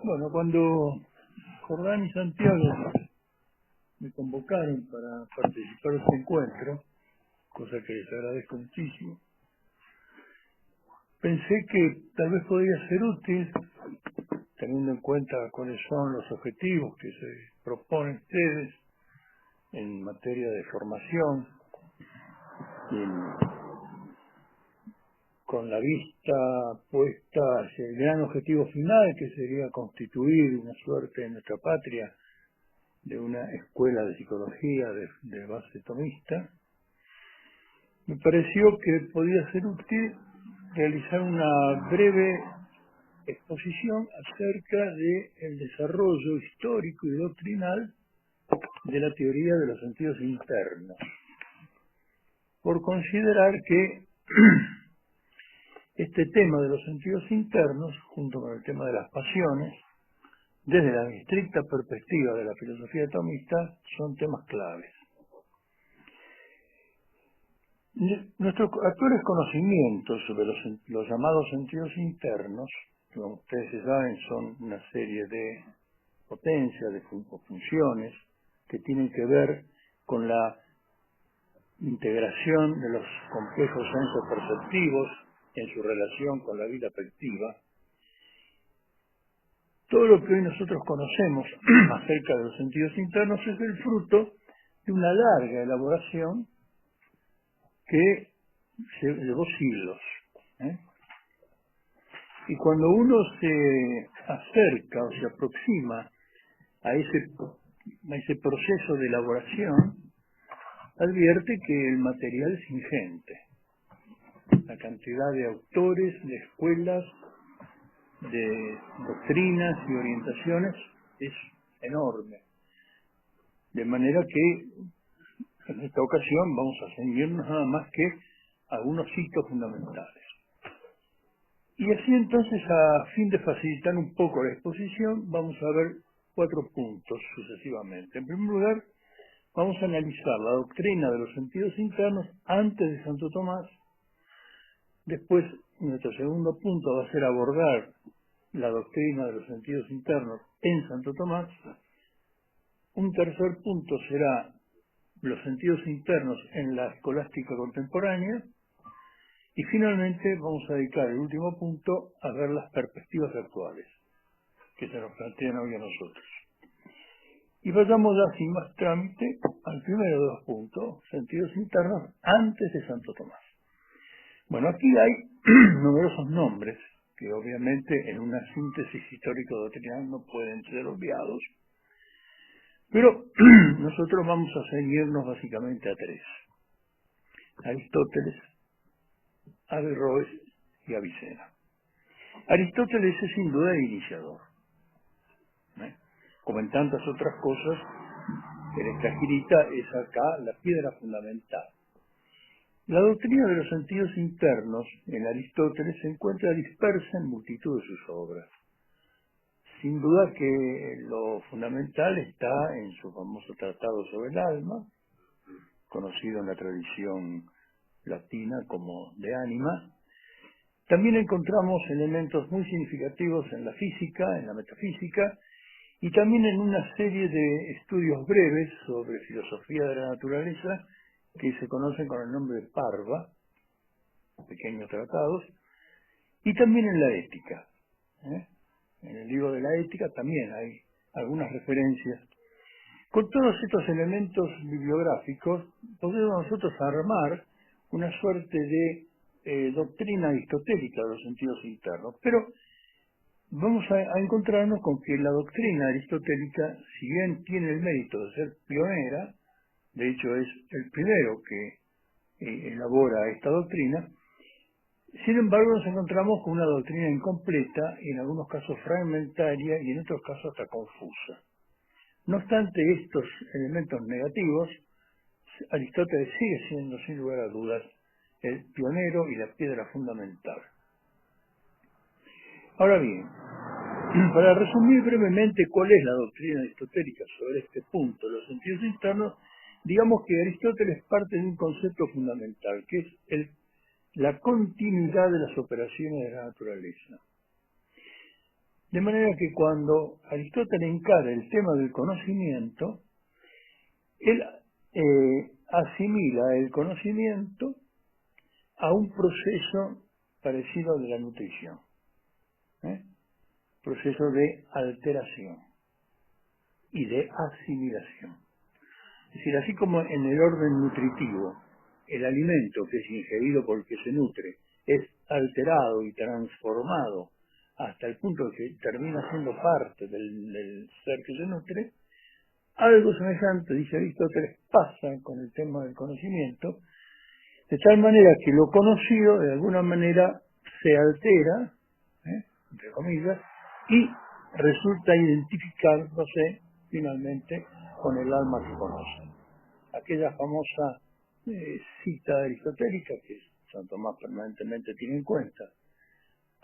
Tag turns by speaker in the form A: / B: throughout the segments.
A: Bueno, cuando Jordán y Santiago me convocaron para participar de este encuentro, cosa que les agradezco muchísimo, pensé que tal vez podría ser útil, teniendo en cuenta cuáles son los objetivos que se proponen ustedes en materia de formación, y con la vista puesta hacia el gran objetivo final, que sería constituir una suerte en nuestra patria de una escuela de psicología de base tomista. Me pareció que podía ser útil realizar una breve exposición acerca del desarrollo histórico y doctrinal de la teoría de los sentidos internos, por considerar que este tema de los sentidos internos, junto con el tema de las pasiones, desde la estricta perspectiva de la filosofía tomista, son temas claves. Nuestros actuales conocimientos sobre los llamados sentidos internos, que como ustedes saben son una serie de potencias, de funciones, que tienen que ver con la integración de los complejos centros perceptivos en su relación con la vida afectiva. Todo lo que hoy nosotros conocemos acerca de los sentidos internos es el fruto de una larga elaboración que se llevó siglos. Y cuando uno se acerca o se aproxima a ese proceso de elaboración, advierte que el material es ingente. La cantidad de autores, de escuelas, de doctrinas y orientaciones es enorme. De manera que en esta ocasión vamos a ceñirnos nada más que a algunos hitos fundamentales. Y así entonces, a fin de facilitar un poco la exposición, vamos a ver 4 puntos sucesivamente. En primer lugar, vamos a analizar la doctrina de los sentidos internos antes de Santo Tomás. Después, nuestro segundo punto va a ser abordar la doctrina de los sentidos internos en Santo Tomás. Un tercer punto será los sentidos internos en la escolástica contemporánea. Y finalmente vamos a dedicar el último punto a ver las perspectivas actuales que se nos plantean hoy a nosotros. Y vayamos ya sin más trámite al primero de los puntos, sentidos internos antes de Santo Tomás. Bueno, aquí hay numerosos nombres que obviamente en una síntesis histórico-doctrinal no pueden ser obviados, pero nosotros vamos a ceñirnos básicamente a 3. Aristóteles, Averroes y Avicena. Aristóteles es sin duda el iniciador. Como en tantas otras cosas, en esta girita es acá la piedra fundamental. La doctrina de los sentidos internos en Aristóteles se encuentra dispersa en multitud de sus obras. Sin duda que lo fundamental está en su famoso Tratado sobre el alma, conocido en la tradición latina como De Anima. También encontramos elementos muy significativos en la física, en la metafísica, y también en una serie de estudios breves sobre filosofía de la naturaleza que se conocen con el nombre de Parva, pequeños tratados, y también en la ética. En el libro de la ética también hay algunas referencias. Con todos estos elementos bibliográficos podemos nosotros armar una suerte de doctrina aristotélica de los sentidos internos, pero vamos a encontrarnos con que la doctrina aristotélica, si bien tiene el mérito de ser pionera, de hecho es el primero que elabora esta doctrina, sin embargo nos encontramos con una doctrina incompleta, en algunos casos fragmentaria y en otros casos hasta confusa. No obstante estos elementos negativos, Aristóteles sigue siendo sin lugar a dudas el pionero y la piedra fundamental. Ahora bien, para resumir brevemente cuál es la doctrina aristotélica sobre este punto, los sentidos internos, digamos que Aristóteles parte de un concepto fundamental, que es la continuidad de las operaciones de la naturaleza. De manera que cuando Aristóteles encara el tema del conocimiento, él asimila el conocimiento a un proceso parecido al de la nutrición, proceso de alteración y de asimilación. Es decir, así como en el orden nutritivo, el alimento que es ingerido por el que se nutre es alterado y transformado hasta el punto de que termina siendo parte del ser que se nutre, algo semejante, dice Aristóteles, pasa con el tema del conocimiento, de tal manera que lo conocido de alguna manera se altera, entre comillas, y resulta identificándose finalmente con el alma que conoce. Aquella famosa cita aristotélica que Santo Tomás permanentemente tiene en cuenta,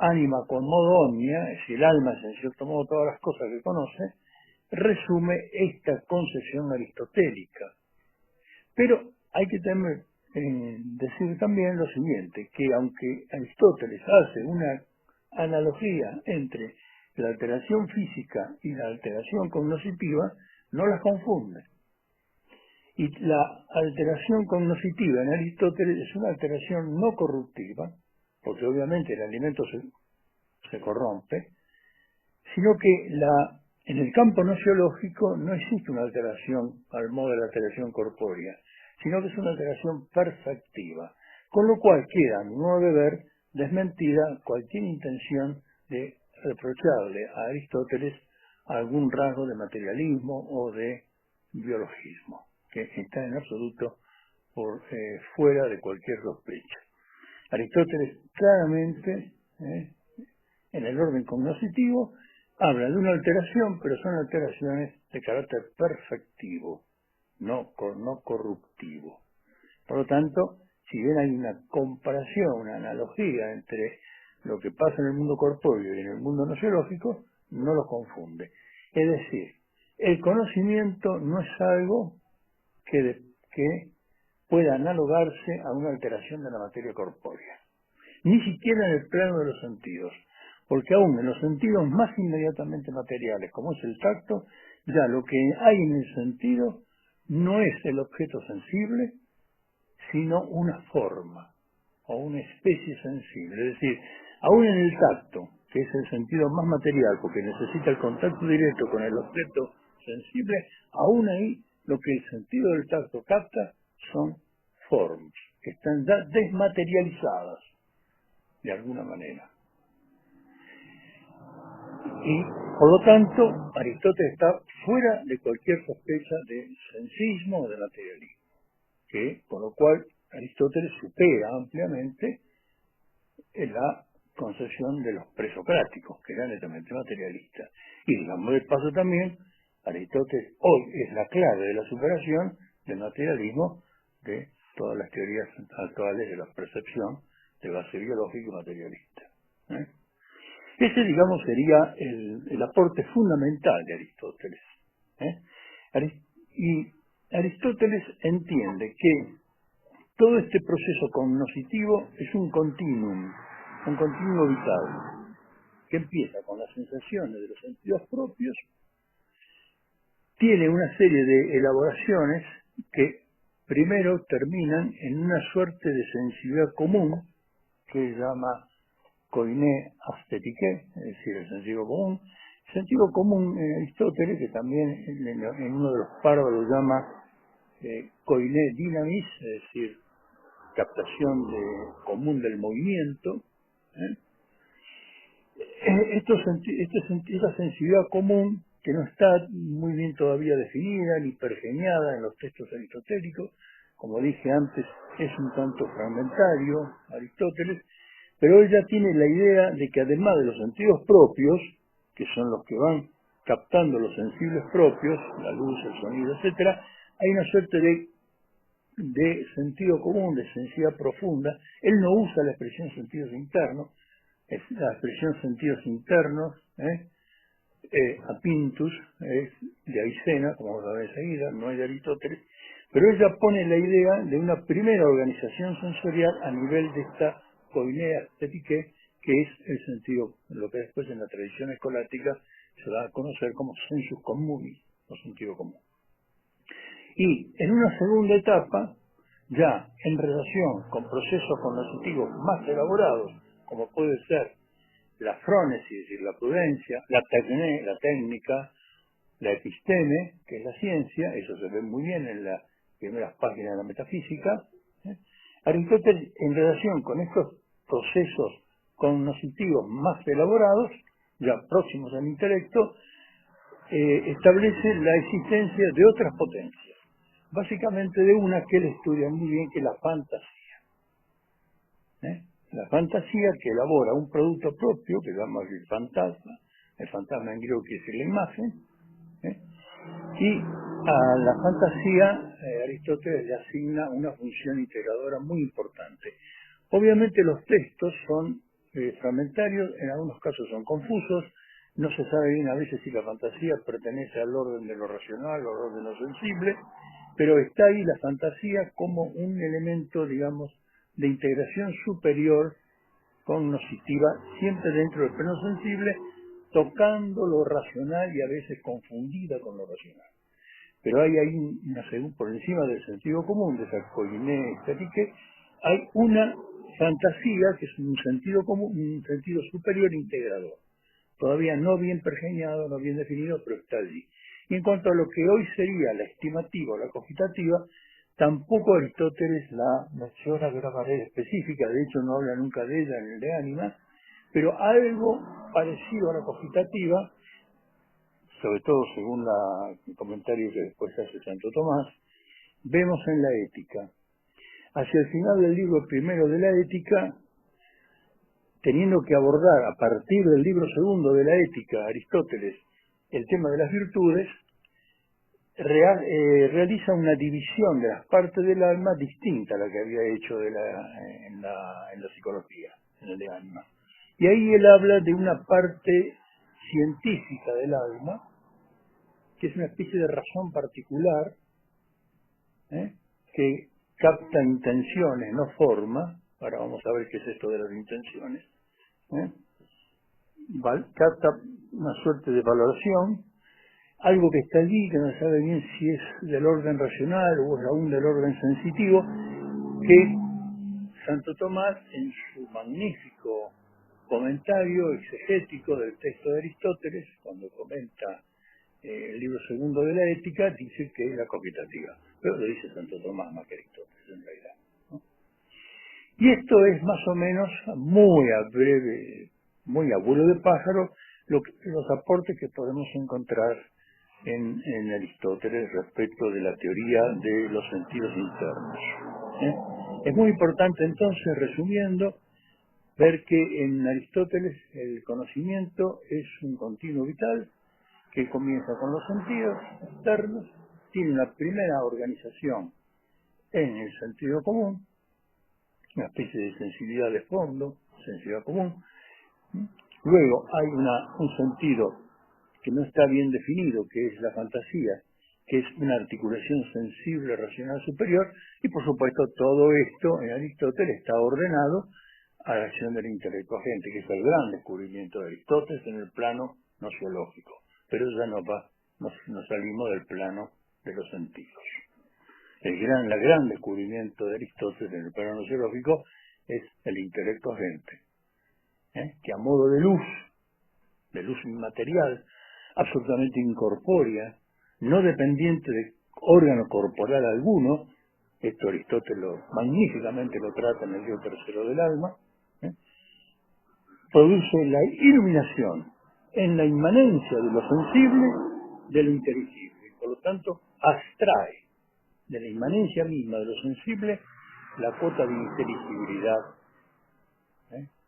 A: ánima con modo omnia, es decir, el alma es en cierto modo todas las cosas que conoce, resume esta concepción aristotélica. Pero hay que decir también lo siguiente, que aunque Aristóteles hace una analogía entre la alteración física y la alteración cognoscitiva, no las confunde. Y la alteración cognoscitiva en Aristóteles es una alteración no corruptiva, porque obviamente el alimento se corrompe, sino que en el campo nociológico no existe una alteración al modo de la alteración corpórea, sino que es una alteración perceptiva, con lo cual queda, a mi modo de ver, desmentida cualquier intención de reprocharle a Aristóteles algún rasgo de materialismo o de biologismo, que está en absoluto fuera de cualquier sospecha. Aristóteles claramente, en el orden cognoscitivo, habla de una alteración, pero son alteraciones de carácter perfectivo, no corruptivo. Por lo tanto, si bien hay una comparación, una analogía entre lo que pasa en el mundo corpóreo y en el mundo nociológico, no los confunde. Es decir, el conocimiento no es algo que pueda analogarse a una alteración de la materia corpórea, ni siquiera en el plano de los sentidos, porque aún en los sentidos más inmediatamente materiales, como es el tacto, ya lo que hay en el sentido no es el objeto sensible, sino una forma o una especie sensible. Es decir, aún en el tacto, que es el sentido más material, porque necesita el contacto directo con el objeto sensible, aún ahí lo que el sentido del tacto capta son formas, que están ya desmaterializadas de alguna manera. Y, por lo tanto, Aristóteles está fuera de cualquier sospecha de sensismo o de materialismo, con lo cual Aristóteles supera ampliamente la concepción de los presocráticos, que eran netamente materialistas. Y digamos de paso también, Aristóteles hoy es la clave de la superación del materialismo de todas las teorías actuales de la percepción de base biológica y materialista. Ese, digamos, sería el aporte fundamental de Aristóteles. Y Aristóteles entiende que todo este proceso cognoscitivo es un continuum vital, que empieza con las sensaciones de los sentidos propios, tiene una serie de elaboraciones que primero terminan en una suerte de sensibilidad común, que se llama koiné asthétique, es decir, el sentido común. El sentido común en Aristóteles, que también en uno de los párvulos lo llama koiné dynamis, es decir, captación común del movimiento. Esta sensibilidad común, que no está muy bien todavía definida ni pergeñada en los textos aristotélicos, como dije antes, es un tanto fragmentario Aristóteles, pero él ya tiene la idea de que además de los sentidos propios, que son los que van captando los sensibles propios, la luz, el sonido, etcétera, hay una suerte de sentido común, de sensibilidad profunda. Él no usa la expresión sentidos internos, es la expresión sentidos internos, apintus, es de Avicena, como vamos a ver enseguida, no es de Aristóteles, pero ella pone la idea de una primera organización sensorial a nivel de esta koiné asthétique, que es el sentido, lo que después en la tradición escolástica se da a conocer como sensus communis, o sentido común. Y en una segunda etapa, ya en relación con procesos cognitivos más elaborados, como puede ser la frónesis, es decir, la prudencia, la técnica, la episteme, que es la ciencia, eso se ve muy bien en las primeras páginas de la metafísica. Aristóteles, en relación con estos procesos cognitivos más elaborados, ya próximos al intelecto, establece la existencia de otras potencias, básicamente de una que él estudia muy bien, que es la fantasía. La fantasía que elabora un producto propio, que llamamos el fantasma en griego quiere decir la imagen, y a la fantasía Aristóteles le asigna una función integradora muy importante. Obviamente los textos son fragmentarios, en algunos casos son confusos, no se sabe bien a veces si la fantasía pertenece al orden de lo racional o al orden de lo sensible, pero está ahí la fantasía como un elemento, digamos, de integración superior cognoscitiva, siempre dentro del plano sensible, tocando lo racional y a veces confundida con lo racional. Pero hay ahí, por encima del sentido común, de esa coiné estética, hay una fantasía que es un sentido común, un sentido superior integrador. Todavía no bien pergeñado, no bien definido, pero está allí. Y en cuanto a lo que hoy sería la estimativa o la cogitativa, tampoco Aristóteles la menciona de una manera específica, de hecho no habla nunca de ella en el de Ánima, pero algo parecido a la cogitativa, sobre todo según el comentario que después hace Santo Tomás, vemos en la ética. Hacia el final del libro primero de la ética, teniendo que abordar a partir del libro segundo de la ética, Aristóteles, el tema de las virtudes, realiza una división de las partes del alma distinta a la que había hecho en la psicología, en el de alma. Y ahí él habla de una parte científica del alma, que es una especie de razón particular, que capta intenciones, no forma. Ahora vamos a ver qué es esto de las intenciones. Capta una suerte de valoración, algo que está allí, que no sabe bien si es del orden racional o es aún del orden sensitivo, que Santo Tomás, en su magnífico comentario exegético del texto de Aristóteles, cuando comenta el libro segundo de la ética, dice que es la cogitativa. Pero lo dice Santo Tomás más que Aristóteles, en realidad, ¿no? Y esto es más o menos, muy a breve, muy a vuelo de pájaro, los aportes que podemos encontrar en Aristóteles respecto de la teoría de los sentidos internos. Es muy importante entonces, resumiendo, ver que en Aristóteles el conocimiento es un continuo vital que comienza con los sentidos externos, tiene una primera organización en el sentido común, una especie de sensibilidad de fondo, sensibilidad común. Luego hay un sentido que no está bien definido, que es la fantasía, que es una articulación sensible racional superior, y por supuesto todo esto en Aristóteles está ordenado a la acción del intelecto agente, que es el gran descubrimiento de Aristóteles en el plano nociológico. Pero ya nos salimos del plano de los sentidos. El gran descubrimiento de Aristóteles en el plano nociológico es el intelecto agente, que a modo de luz inmaterial, absolutamente incorpórea, no dependiente de órgano corporal alguno, esto Aristóteles magníficamente lo trata en el libro tercero del alma, produce la iluminación en la inmanencia de lo sensible de lo inteligible, y por lo tanto abstrae de la inmanencia misma de lo sensible la cuota de inteligibilidad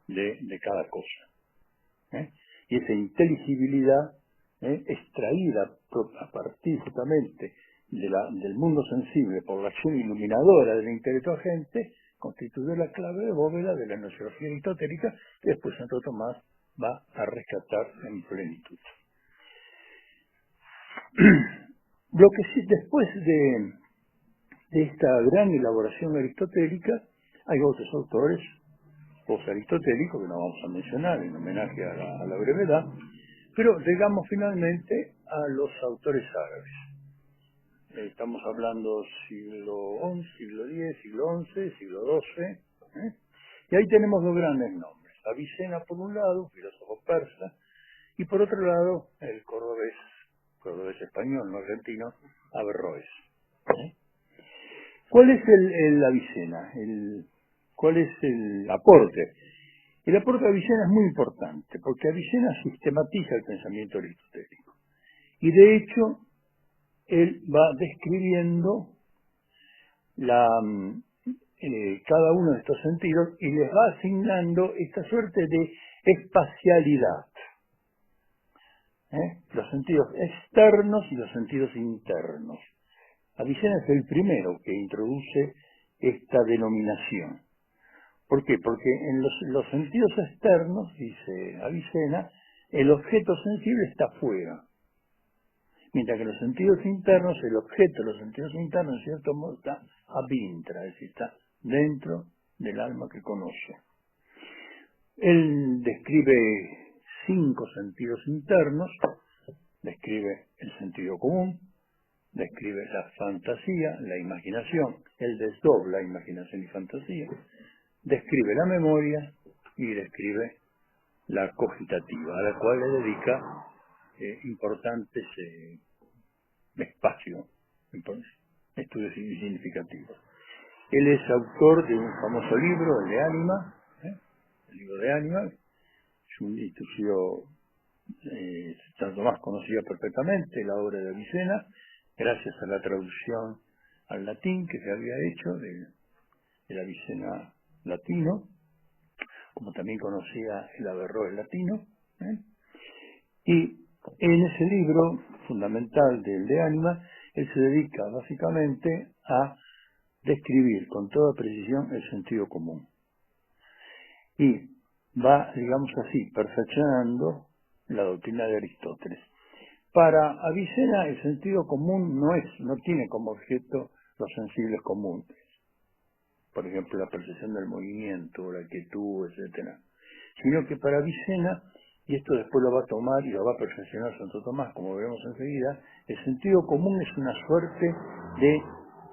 A: de cada cosa. Y esa inteligibilidad extraída a partir justamente del mundo sensible por la acción iluminadora del intelecto agente, constituye la clave de bóveda de la nociología aristotélica, que después Santo Tomás va a rescatar en plenitud. Lo que sí, después de esta gran elaboración aristotélica, hay otros autores post-aristotélico, que no vamos a mencionar en homenaje a la brevedad, pero llegamos finalmente a los autores árabes. Estamos hablando siglo XI, siglo X, siglo XI, siglo XII, y ahí tenemos dos grandes nombres: Avicena por un lado, filósofo persa, y por otro lado el cordobés español, no argentino, Averroes. ¿Cuál es el Avicena? ¿Cuál es el aporte? El aporte de Avicena es muy importante, porque Avicena sistematiza el pensamiento aristotélico. Y de hecho, él va describiendo cada uno de estos sentidos y les va asignando esta suerte de espacialidad. Los sentidos externos y los sentidos internos. Avicena es el primero que introduce esta denominación. ¿Por qué? Porque en los sentidos externos, dice Avicena, el objeto sensible está fuera. Mientras que en los sentidos internos, el objeto de los sentidos internos, en cierto modo, está ab intra, es decir, está dentro del alma que conoce. Él describe 5 sentidos internos, describe el sentido común, describe la fantasía, la imaginación, él desdobla imaginación y fantasía, describe la memoria y describe la cogitativa, a la cual le dedica importantes espacios, estudios significativos. Él es autor de un famoso libro, el de Ánima, el libro de Ánima, es un estudio tanto más conocida perfectamente, la obra de Avicena, gracias a la traducción al latín que se había hecho del Avicena latino, como también conocía el Averroes latino, y en ese libro fundamental del de Ánima, él se dedica básicamente a describir con toda precisión el sentido común. Y va, digamos así, perfeccionando la doctrina de Aristóteles. Para Avicena el sentido común no tiene como objeto los sensibles comunes. Por ejemplo, la percepción del movimiento, la quietud, etcétera, sino que para Avicena, y esto después lo va a tomar y lo va a perfeccionar Santo Tomás, como veremos enseguida, el sentido común es una suerte de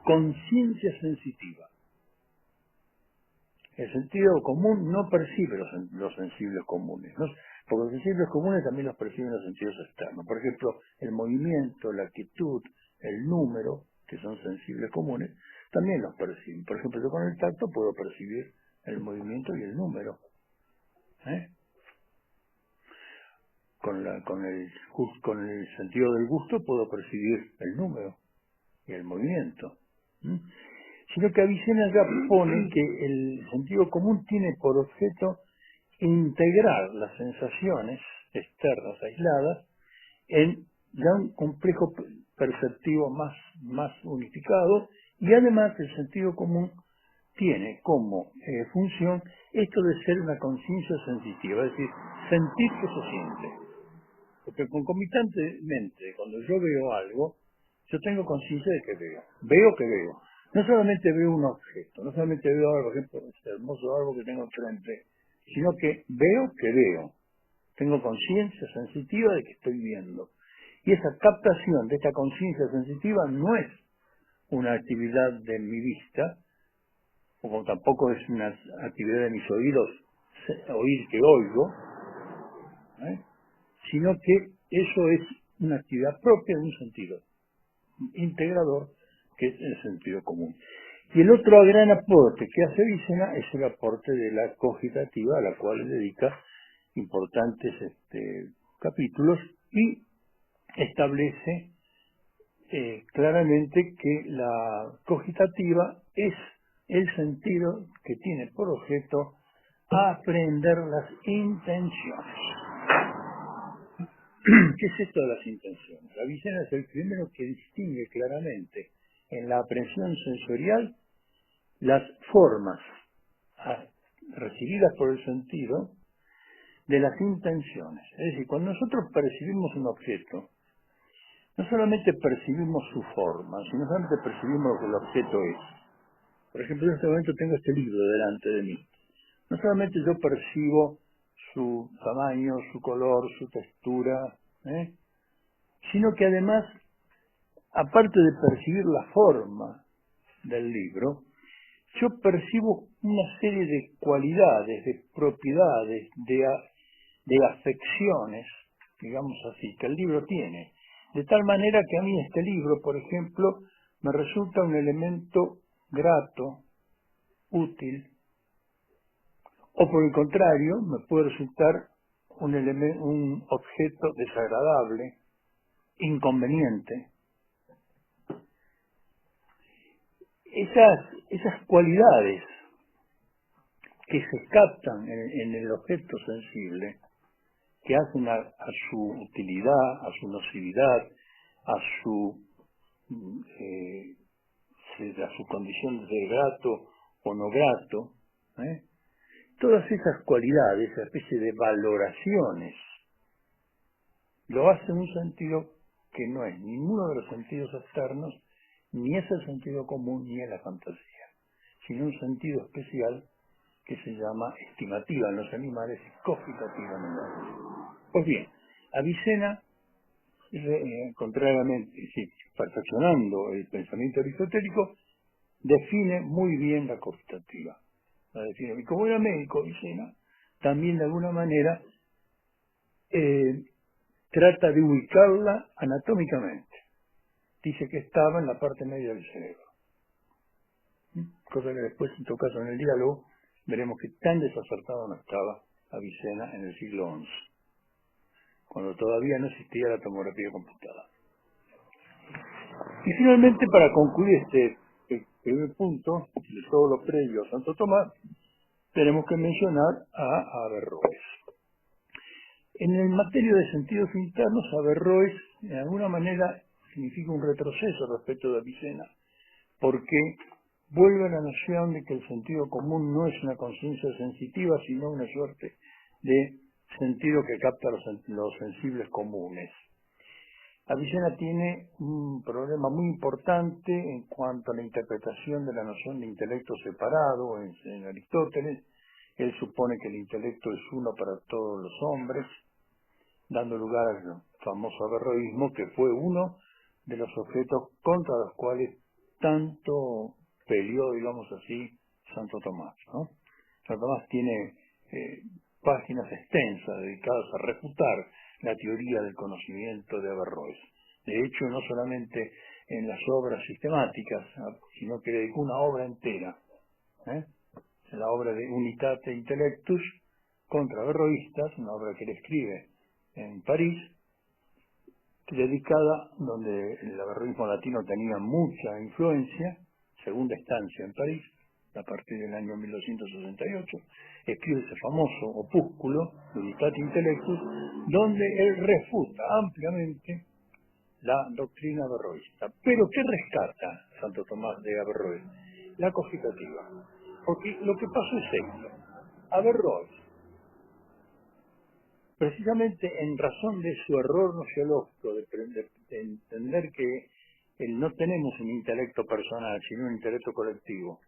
A: conciencia sensitiva. El sentido común no percibe los sensibles comunes, ¿no? Porque los sensibles comunes también los perciben los sentidos externos. Por ejemplo, el movimiento, la quietud, el número, que son sensibles comunes, también los perciben. Por ejemplo, yo con el tacto puedo percibir el movimiento y el número. Con el sentido del gusto puedo percibir el número y el movimiento. Sino que Avicena ya pone que el sentido común tiene por objeto integrar las sensaciones externas aisladas en ya un complejo perceptivo más unificado, y además el sentido común tiene como función esto de ser una conciencia sensitiva, es decir, sentir que se siente. Porque concomitantemente, cuando yo veo algo, yo tengo conciencia de que veo que veo. No solamente veo un objeto, no solamente veo algo, por ejemplo, este hermoso árbol que tengo enfrente, sino que veo. Tengo conciencia sensitiva de que estoy viendo. Y esa captación de esta conciencia sensitiva no es una actividad de mi vista, o como tampoco es una actividad de mis oídos, oír que oigo, sino que eso es una actividad propia de un sentido integrador, que es el sentido común. Y el otro gran aporte que hace Avicena es el aporte de la cogitativa, a la cual le dedica importantes capítulos, y establece claramente que la cogitativa es el sentido que tiene por objeto aprender las intenciones. ¿Qué es esto de las intenciones? Avicena es el primero que distingue claramente en la aprehensión sensorial las formas recibidas por el sentido de las intenciones. Es decir, cuando nosotros percibimos un objeto, no solamente percibimos su forma, sino solamente percibimos lo que el objeto es. Por ejemplo, en este momento tengo este libro delante de mí. no solamente yo percibo su tamaño, su color, su textura, sino que además, aparte de percibir la forma del libro, yo percibo una serie de cualidades, de propiedades, de afecciones, digamos así, que el libro tiene. De tal manera que a mí este libro, por ejemplo, me resulta un elemento grato, útil, o por el contrario, me puede resultar un objeto desagradable, inconveniente. Esas cualidades que se captan en el objeto sensible, que hacen a su utilidad, a su nocividad, a su condición de ser grato o no grato, todas esas cualidades, esa especie de valoraciones, lo hace en un sentido que no es ninguno de los sentidos externos, ni es el sentido común, ni es la fantasía, sino un sentido especial que se llama estimativa en los animales y cogitativa en el hombre. Pues bien, Avicena, contrariamente, perfeccionando el pensamiento aristotélico, define muy bien la cogitativa. La define. Y como era médico, Avicena, también de alguna manera trata de ubicarla anatómicamente. Dice que estaba en la parte media del cerebro. Cosa que después, en todo caso, en el diálogo, veremos que tan desacertado no estaba Avicena en el siglo XI, cuando todavía no existía la tomografía computada. Y finalmente, para concluir este primer punto, de todo lo previo a Santo Tomás, tenemos que mencionar a Averroes. En el materia de sentidos internos, Averroes, de alguna manera, significa un retroceso respecto de Avicena, porque vuelve a la noción de que el sentido común no es una conciencia sensitiva, sino una suerte de sentido que capta los sensibles comunes. Avicena tiene un problema muy importante en cuanto a la interpretación de la noción de intelecto separado en Aristóteles. Él supone que el intelecto es uno para todos los hombres, dando lugar al famoso averroísmo, que fue uno de los objetos contra los cuales tanto peleó, digamos así, Santo Tomás, ¿no? Santo Tomás tiene páginas extensas dedicadas a refutar la teoría del conocimiento de Averroes. De hecho, no solamente en las obras sistemáticas, sino que dedicó una obra entera, la obra de Unitate Intellectus contra Averroístas, una obra que él escribe en París, dedicada, donde el averroísmo latino tenía mucha influencia, segunda estancia en París, a partir del año 1268, escribe ese famoso opúsculo, Unitate Intellectus, donde él refuta ampliamente la doctrina averroísta. Pero ¿qué rescata Santo Tomás de Averroes? La cogitativa. Porque lo que pasó es esto. Averroes, precisamente en razón de su error nociológico, de entender que no tenemos un intelecto personal, sino un intelecto colectivo,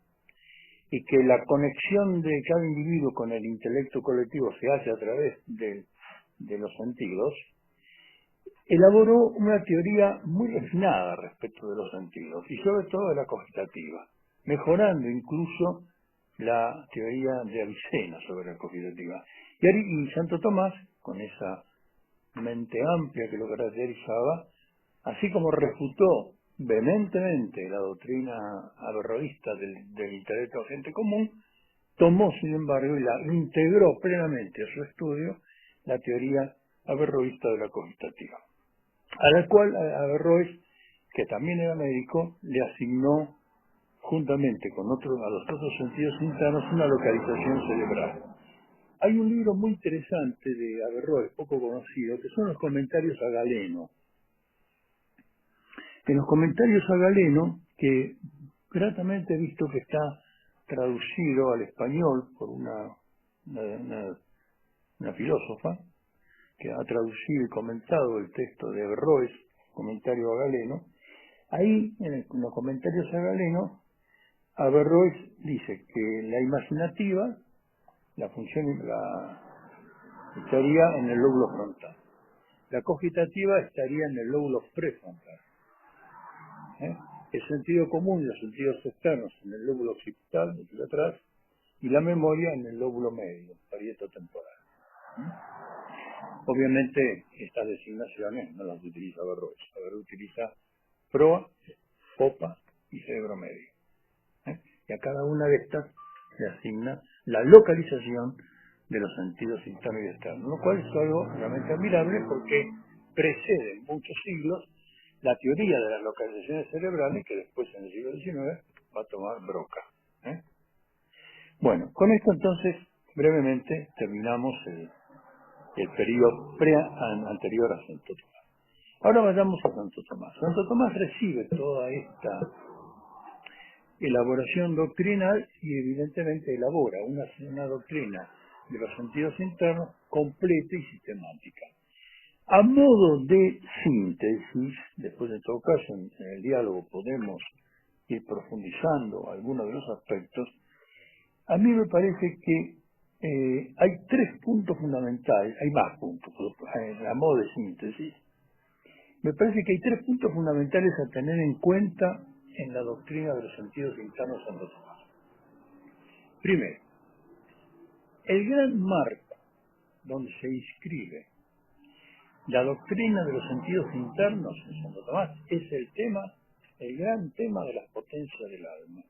A: y que la conexión de cada individuo con el intelecto colectivo se hace a través de los sentidos, elaboró una teoría muy refinada respecto de los sentidos, y sobre todo de la cogitativa, mejorando incluso la teoría de Avicena sobre la cogitativa. Y Santo Tomás, con esa mente amplia que lo caracterizaba, así como refutó vehementemente la doctrina averroísta del intelecto agente común, tomó, sin embargo, y la integró plenamente a su estudio la teoría averroísta de la cogitativa, a la cual Averroes, que también era médico, le asignó, juntamente con a los otros sentidos internos, una localización cerebral. Hay un libro muy interesante de Averroes, poco conocido, que son los comentarios a Galeno. En los comentarios a Galeno, que gratamente he visto que está traducido al español por una filósofa, que ha traducido y comentado el texto de Averroes, comentario a Galeno, ahí en los comentarios a Galeno, Averroes dice que la imaginativa La función estaría en el lóbulo frontal. La cogitativa estaría en el lóbulo prefrontal. El sentido común y los sentidos externos en el lóbulo occipital, de atrás, y la memoria en el lóbulo medio, parieto temporal. Obviamente, estas designaciones no las utiliza Berroch. Berroch utiliza proa, popa y cerebro medio. Y a cada una de estas se asigna la localización de los sentidos internos y externos, lo cual es algo realmente admirable porque precede en muchos siglos la teoría de las localizaciones cerebrales que después en el siglo XIX va a tomar Broca. Bueno, con esto entonces brevemente terminamos el periodo anterior a Santo Tomás. Ahora vayamos a Santo Tomás. Santo Tomás recibe toda esta elaboración doctrinal y evidentemente elabora una doctrina de los sentidos internos completa y sistemática. A modo de síntesis, después en todo caso en el diálogo podemos ir profundizando algunos de los aspectos, a mí me parece que hay 3 puntos fundamentales, hay más puntos, a modo de síntesis, me parece que hay 3 puntos fundamentales a tener en cuenta en la doctrina de los sentidos internos de Santo Tomás. Primero, el gran marco donde se inscribe la doctrina de los sentidos internos en Santo Tomás es el gran tema de las potencias del alma.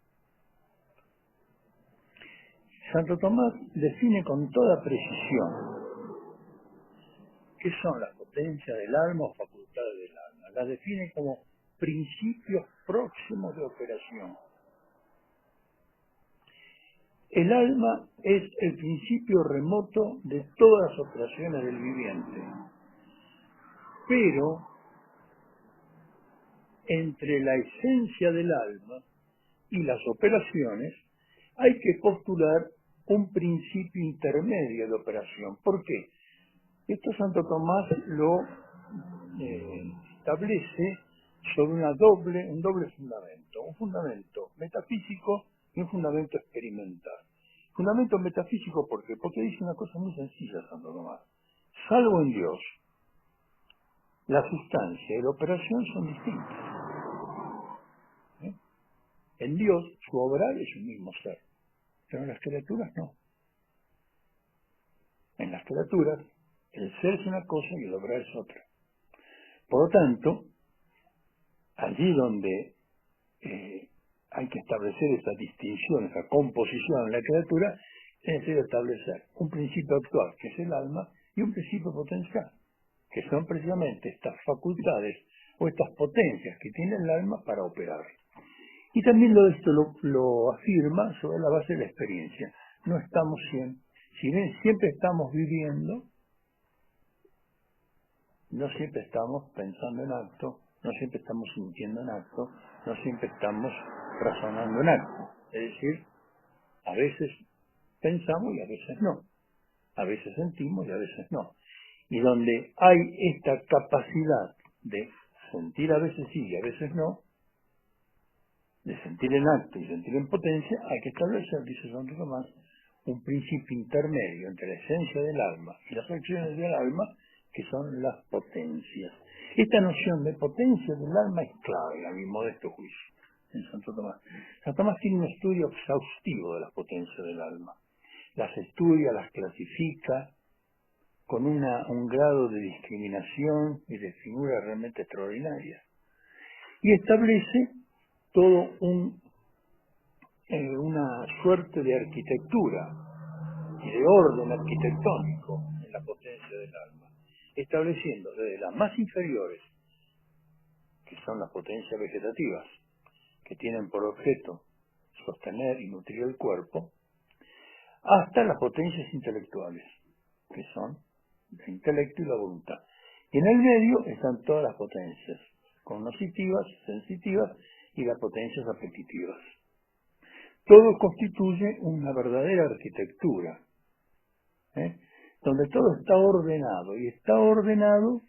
A: Santo Tomás define con toda precisión qué son las potencias del alma o facultades del alma. Las define como principios próximos de operación. El alma es el principio remoto de todas las operaciones del viviente. Pero entre la esencia del alma y las operaciones hay que postular un principio intermedio de operación. ¿Por qué? Esto Santo Tomás lo establece sobre un doble fundamento, un fundamento metafísico y un fundamento experimental. Fundamento metafísico, ¿por qué? Porque dice una cosa muy sencilla Santo Tomás. Salvo en Dios, la sustancia y la operación son distintas. En Dios, su obrar es un mismo ser, pero en las criaturas no. En las criaturas, el ser es una cosa y el obrar es otra. Por lo tanto, allí donde hay que establecer esa distinción, esa composición en la criatura, es necesario establecer un principio actual, que es el alma, y un principio potencial, que son precisamente estas facultades o estas potencias que tiene el alma para operar. Y también esto lo afirma sobre la base de la experiencia. No estamos si bien siempre estamos viviendo, no siempre estamos pensando en acto, no siempre estamos sintiendo en acto, no siempre estamos razonando en acto. Es decir, a veces pensamos y a veces no. A veces sentimos y a veces no. Y donde hay esta capacidad de sentir a veces sí y a veces no, de sentir en acto y sentir en potencia, hay que establecer, dice Santo Tomás, un principio intermedio entre la esencia del alma y las acciones del alma, que son las potencias. Esta noción de potencia del alma es clave, a mi modesto juicio, en Santo Tomás. Santo Tomás tiene un estudio exhaustivo de las potencias del alma. Las estudia, las clasifica, con un grado de discriminación y de figura realmente extraordinaria. Y establece todo una suerte de arquitectura y de orden arquitectónico en la potencia del alma, estableciendo desde las más inferiores, que son las potencias vegetativas, que tienen por objeto sostener y nutrir el cuerpo, hasta las potencias intelectuales, que son el intelecto y la voluntad. Y en el medio están todas las potencias, cognitivas, sensitivas y las potencias apetitivas. Todo constituye una verdadera arquitectura, donde todo está ordenado, y está ordenado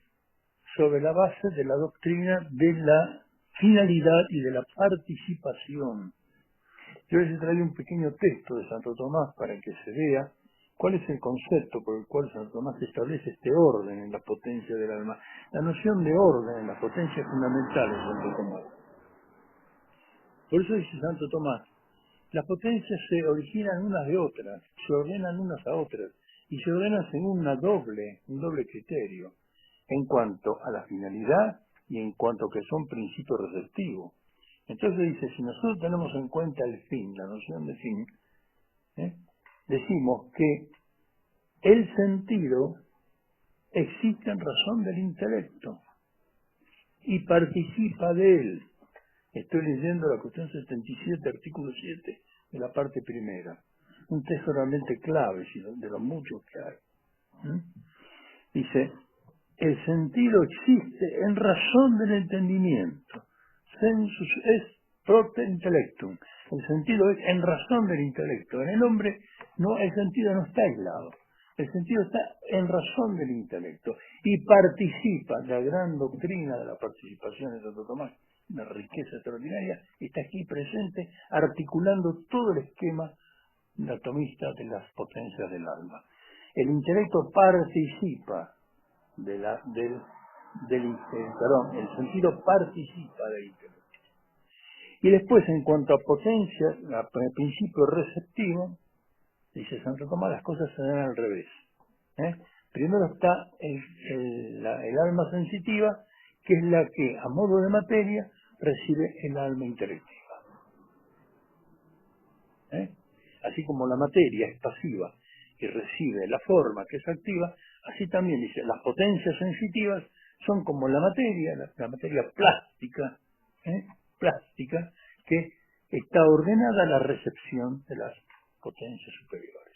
A: sobre la base de la doctrina de la finalidad y de la participación. Yo les traigo un pequeño texto de Santo Tomás para que se vea ¿Cuál es el concepto por el cual Santo Tomás establece este orden en la potencia del alma? La noción de orden en la potencia es fundamental en Santo Tomás. Por eso dice Santo Tomás, las potencias se originan unas de otras, se ordenan unas a otras, y se ordenan según un doble criterio, en cuanto a la finalidad y en cuanto a que son principios receptivos. Entonces dice, si nosotros tenemos en cuenta el fin, la noción de fin, decimos que el sentido existe en razón del intelecto y participa de él. Estoy leyendo la cuestión 77, artículo 7, de la parte primera. Un texto realmente clave, de los muchos que hay. Dice, el sentido existe en razón del entendimiento. Sensus est propter intellectum. El sentido es en razón del intelecto. En el hombre el sentido no está aislado. El sentido está en razón del intelecto y participa. La gran doctrina de la participación de Santo Tomás, una riqueza extraordinaria, está aquí presente articulando todo el esquema atomista de las potencias del alma. El intelecto participa el sentido participa del intelecto. Y después, en cuanto a potencia, el principio receptivo, dice Santo Tomás, las cosas se dan al revés. Primero está el alma sensitiva, que es la que, a modo de materia, recibe el alma intelectiva. Así como la materia es pasiva y recibe la forma que es activa, así también dice, las potencias sensitivas son como la materia plástica, que está ordenada a la recepción de las potencias superiores.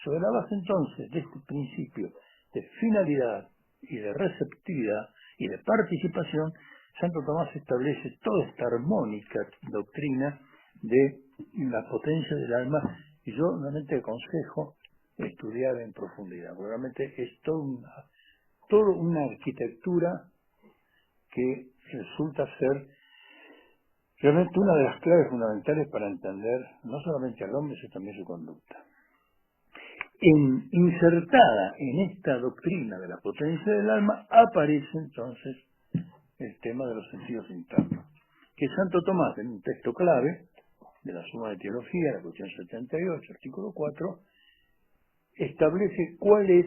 A: Sobre la base entonces de este principio de finalidad y de receptividad y de participación, Santo Tomás establece toda esta armónica doctrina de la potencia del alma, y yo realmente aconsejo estudiar en profundidad, porque realmente es toda una arquitectura que resulta ser realmente una de las claves fundamentales para entender no solamente al hombre, sino también su conducta. Insertada en esta doctrina de la potencia del alma, aparece entonces el tema de los sentidos internos, que Santo Tomás, en un texto clave de la Suma de Teología, la cuestión 78, artículo 4, establece cuáles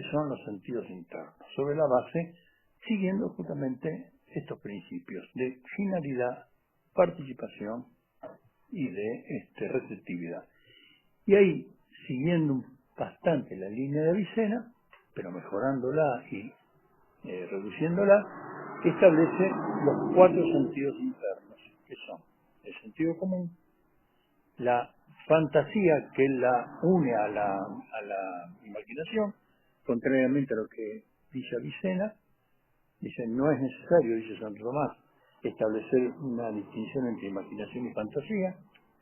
A: son los sentidos internos, sobre la base, siguiendo justamente estos principios de finalidad, participación y de receptividad. Y ahí, siguiendo bastante la línea de Avicena, pero mejorándola y reduciéndola, establece los 4 sentidos internos, que son el sentido común, la fantasía que la une a la imaginación, contrariamente a lo que dice Avicena. Dice, no es necesario, dice Santo Tomás, establecer una distinción entre imaginación y fantasía,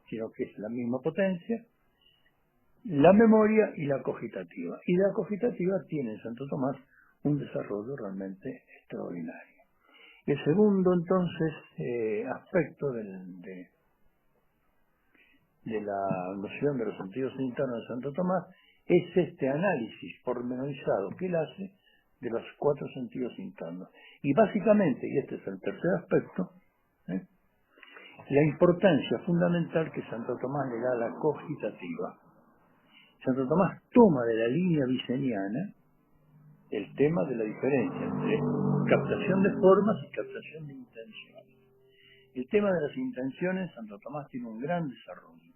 A: sino que es la misma potencia. La memoria y la cogitativa. Y la cogitativa tiene en Santo Tomás un desarrollo realmente extraordinario. El segundo, entonces, aspecto de la noción de los sentidos internos de Santo Tomás es este análisis pormenorizado que él hace de los 4 sentidos internos. Y básicamente, y este es el tercer aspecto, la importancia fundamental que Santo Tomás le da a la cogitativa. Santo Tomás toma de la línea viceniana el tema de la diferencia entre captación de formas y captación de intenciones. El tema de las intenciones, Santo Tomás tiene un gran desarrollo.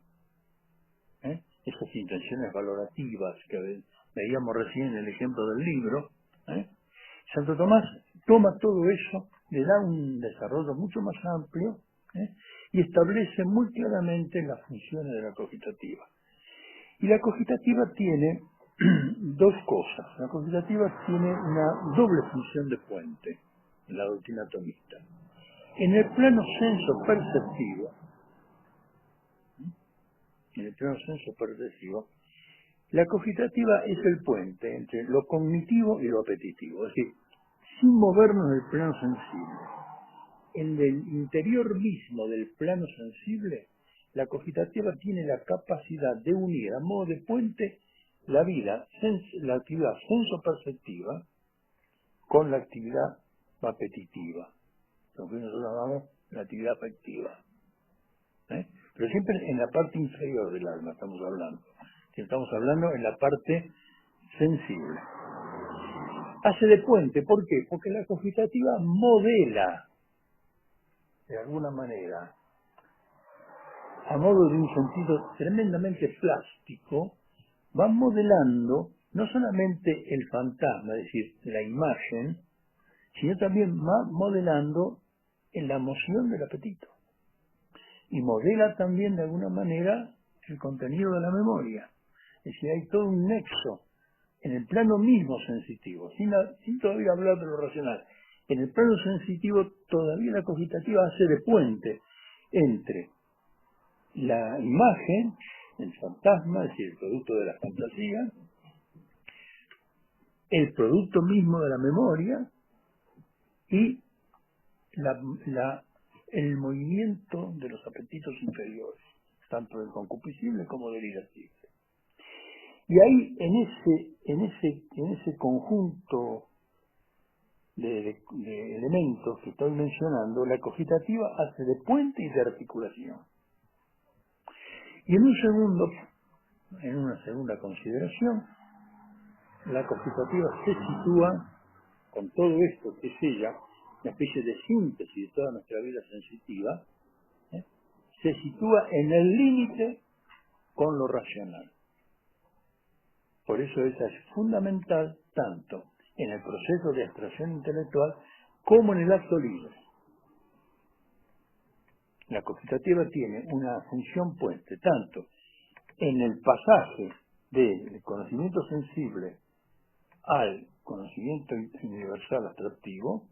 A: Esas intenciones valorativas que veíamos recién en el ejemplo del libro, Santo Tomás toma todo eso, le da un desarrollo mucho más amplio y establece muy claramente las funciones de la cogitativa. Y la cogitativa tiene dos cosas. La cogitativa tiene una doble función de puente en la doctrina atomista. En el plano senso-perceptivo, la cogitativa es el puente entre lo cognitivo y lo apetitivo, es decir, sin movernos del plano sensible. En el interior mismo del plano sensible, la cogitativa tiene la capacidad de unir a modo de puente la actividad sensoperceptiva con la actividad apetitiva, lo que nosotros llamamos la actividad afectiva. Pero siempre en la parte inferior del alma estamos hablando. Estamos hablando en la parte sensible. Hace de puente, ¿por qué? Porque la cogitativa modela, de alguna manera, a modo de un sentido tremendamente plástico, va modelando no solamente el fantasma, es decir, la imagen, sino también va modelando en la emoción del apetito. Y modela también de alguna manera el contenido de la memoria. Es decir, hay todo un nexo en el plano mismo sensitivo, sin todavía hablar de lo racional. En el plano sensitivo todavía la cogitativa hace de puente entre la imagen, el fantasma, es decir, el producto de la fantasía, el producto mismo de la memoria y el movimiento de los apetitos inferiores, tanto del concupiscible como del irascible. Y ahí, en ese conjunto de elementos que estoy mencionando, la cogitativa hace de puente y de articulación. Y en una segunda consideración, la cogitativa se sitúa, con todo esto que es ella, una especie de síntesis de toda nuestra vida sensitiva, se sitúa en el límite con lo racional. Por eso esa es fundamental tanto en el proceso de abstracción intelectual como en el acto libre. La cogitativa tiene una función puente tanto en el pasaje del conocimiento sensible al conocimiento universal abstractivo,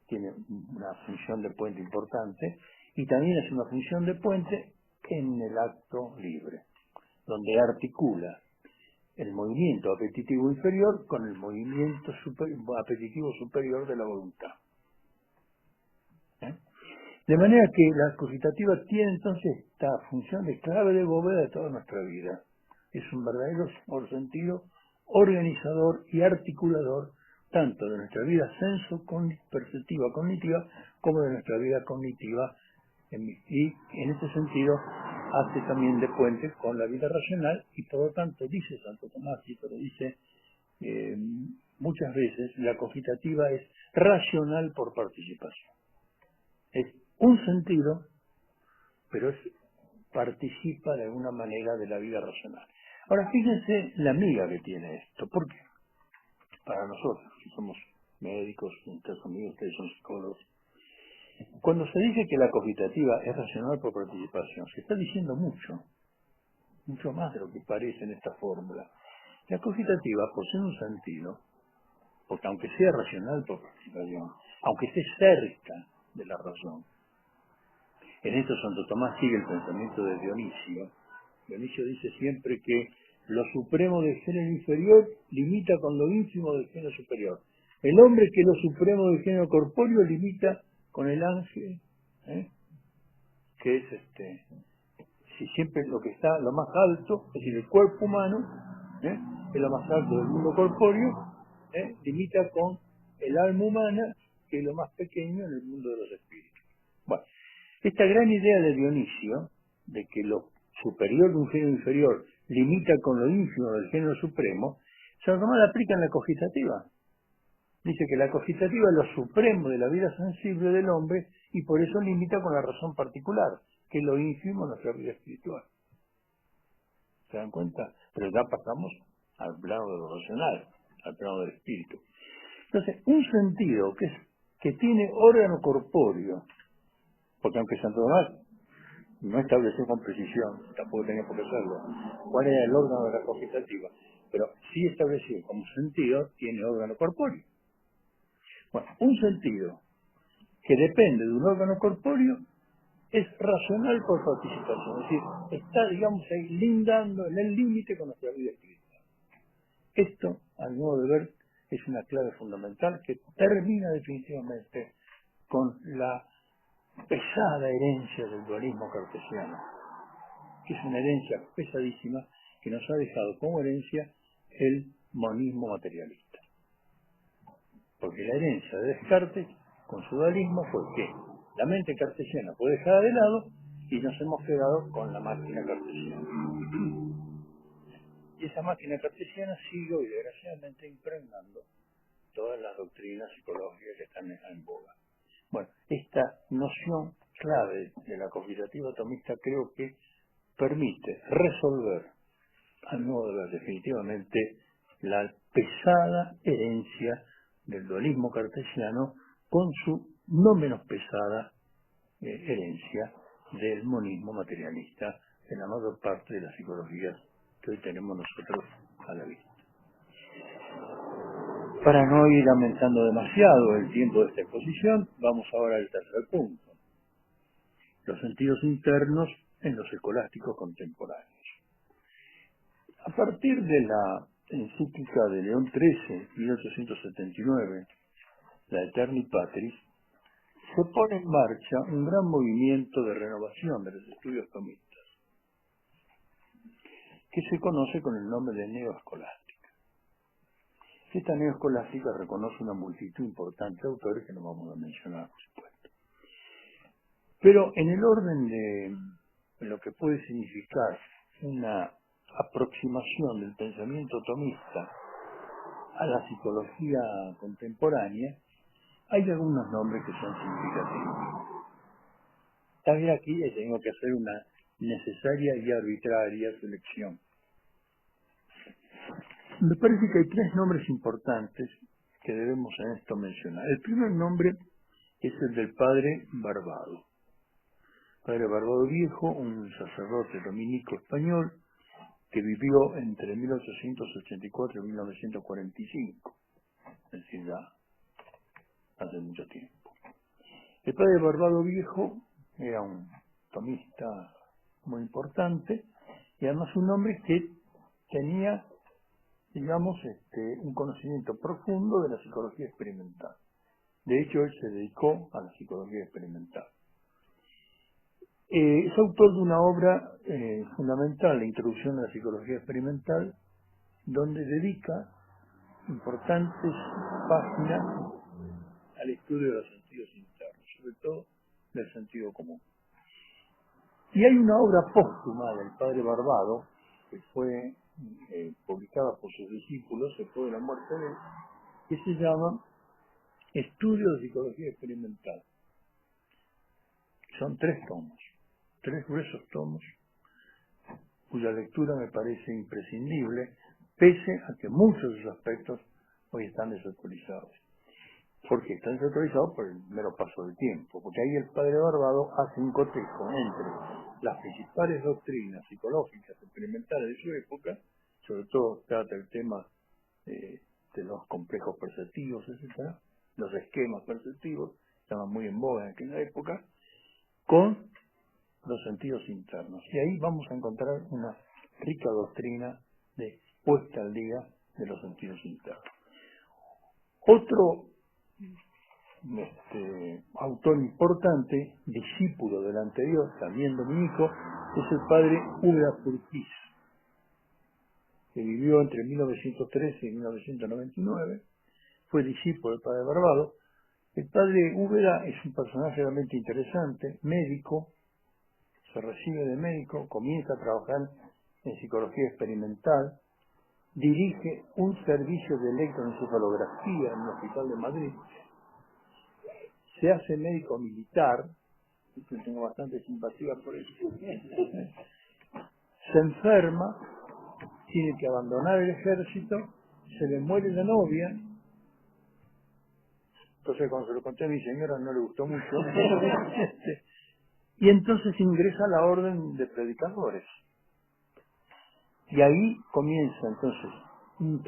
A: tiene una función de puente importante, y también es una función de puente en el acto libre, donde articula el movimiento apetitivo inferior con el movimiento apetitivo superior de la voluntad. De manera que la cogitativa tiene entonces esta función de clave de bóveda de toda nuestra vida. Es un verdadero, por sentido, organizador y articulador tanto de nuestra vida perceptiva cognitiva como de nuestra vida cognitiva, y en ese sentido hace también de puente con la vida racional, y por lo tanto dice Santo Tomás, y lo dice muchas veces, la cogitativa es racional por participación. Es un sentido, pero participa de alguna manera de la vida racional. Ahora fíjense la amiga que tiene esto. ¿Por qué? Para nosotros, si somos médicos, ustedes son psicólogos, cuando se dice que la cogitativa es racional por participación, se está diciendo mucho más de lo que parece en esta fórmula. La cogitativa posee un sentido, porque aunque sea racional por participación, aunque esté cerca de la razón, en esto Santo Tomás sigue el pensamiento de Dionisio. Dionisio dice siempre que lo supremo del género inferior limita con lo ínfimo del género superior. El hombre que lo supremo del género corpóreo limita con el ángel, que es si siempre lo que está lo más alto, es decir, el cuerpo humano, es lo más alto del mundo corpóreo, limita con el alma humana, que es lo más pequeño en el mundo de los espíritus. Bueno, esta gran idea de Dionisio, de que lo superior de un género inferior limita con lo ínfimo del género supremo, Santo Tomás la aplica en la cogitativa. Dice que la cogitativa es lo supremo de la vida sensible del hombre y por eso limita con la razón particular, que es lo ínfimo de nuestra vida espiritual. ¿Se dan cuenta? Pero ya pasamos al plano de lo racional, al plano del espíritu. Entonces, un sentido que tiene órgano corpóreo, porque aunque Santo Tomás no estableció con precisión, tampoco tenía por qué hacerlo, cuál era el órgano de la cogitativa, pero sí estableció como sentido, tiene órgano corpóreo. Bueno, un sentido que depende de un órgano corpóreo es racional por participación, es decir, está, digamos, ahí lindando en el límite con nuestra vida espiritual. Esto, a mi modo de ver, es una clave fundamental que termina definitivamente con la pesada herencia del dualismo cartesiano, que es una herencia pesadísima que nos ha dejado como herencia el monismo materialista. Porque la herencia de Descartes, con su dualismo, fue que la mente cartesiana fue dejada de lado y nos hemos quedado con la máquina cartesiana. Y esa máquina cartesiana sigue hoy, desgraciadamente, impregnando todas las doctrinas psicológicas que están en boga. Bueno, esta noción clave de la cogitativa atomista creo que permite resolver, a mi modo de ver, definitivamente la pesada herencia del dualismo cartesiano con su no menos pesada herencia del monismo materialista en la mayor parte de las psicologías que hoy tenemos nosotros a la vista. Para no ir aumentando demasiado el tiempo de esta exposición, vamos ahora al tercer punto: los sentidos internos en los escolásticos contemporáneos. A partir de la encíclica de León XIII, 1879, la Eterni Patris, se pone en marcha un gran movimiento de renovación de los estudios tomistas, que se conoce con el nombre de neoescolástica. Esta neoescolástica reconoce una multitud importante de autores que no vamos a mencionar, por supuesto. Pero en el orden de lo que puede significar una aproximación del pensamiento tomista a la psicología contemporánea, hay algunos nombres que son significativos. También aquí tengo que hacer una necesaria y arbitraria selección. Me parece que hay tres nombres importantes que debemos en esto mencionar. El primer nombre es el del padre Barbado. Padre Barbado Viejo, un sacerdote dominico español que vivió entre 1884 y 1945, es decir, ya hace mucho tiempo. El padre Barbado Viejo era un tomista muy importante y además un hombre que tenía, digamos, un conocimiento profundo de la psicología experimental. De hecho, él se dedicó a la psicología experimental. Es autor de una obra fundamental, la Introducción a la Psicología Experimental, donde dedica importantes páginas al estudio de los sentidos internos, sobre todo del sentido común. Y hay una obra póstuma del padre Barbado, que fue publicada por sus discípulos después de la muerte de él, que se llama Estudio de Psicología Experimental. Son 3 tomos, 3 gruesos tomos, cuya lectura me parece imprescindible, pese a que muchos de sus aspectos hoy están desautorizados. ¿Por qué? Están desautorizados por el mero paso del tiempo, porque ahí el padre Barbado hace un cotejo entre las principales doctrinas psicológicas experimentales de su época, sobre todo trata el tema de los complejos perceptivos, etcétera, los esquemas perceptivos, estaban muy en boga en aquella época, con los sentidos internos. Y ahí vamos a encontrar una rica doctrina de puesta al día de los sentidos internos. Otro autor importante, discípulo del anterior, también dominico, es el padre Úbeda Purquiz, que vivió entre 1913 y 1999, fue discípulo del padre Barbado. El padre Úbeda es un personaje realmente interesante, médico, se recibe de médico, comienza a trabajar en psicología experimental, dirige un servicio de electroencefalografía en un hospital de Madrid, se hace médico militar, yo tengo bastante simpatía por eso, se enferma, tiene que abandonar el ejército, se le muere la novia, entonces cuando se lo conté a mi señora no le gustó mucho, y entonces ingresa a la orden de predicadores. Y ahí comienza entonces una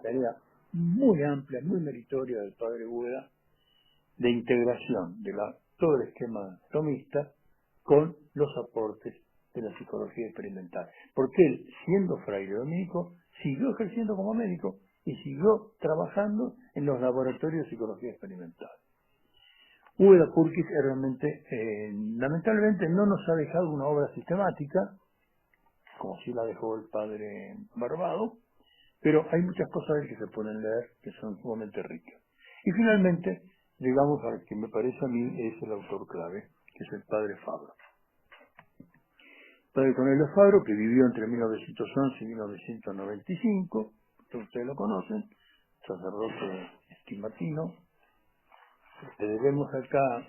A: tarea muy amplia, muy meritoria del padre Úbeda, de integración de todo el esquema tomista con los aportes de la psicología experimental. Porque él, siendo fraile dominico, siguió ejerciendo como médico y siguió trabajando en los laboratorios de psicología experimental. Úbeda Purquiz realmente, lamentablemente, no nos ha dejado una obra sistemática, como si la dejó el padre Barbado, pero hay muchas cosas de que se pueden leer que son sumamente ricas. Y finalmente, llegamos al que me parece a mí es el autor clave, que es el padre Fabro. Padre Cornelio Fabro, que vivió entre 1911 y 1995, ustedes lo conocen, sacerdote esquimatino. Le debemos acá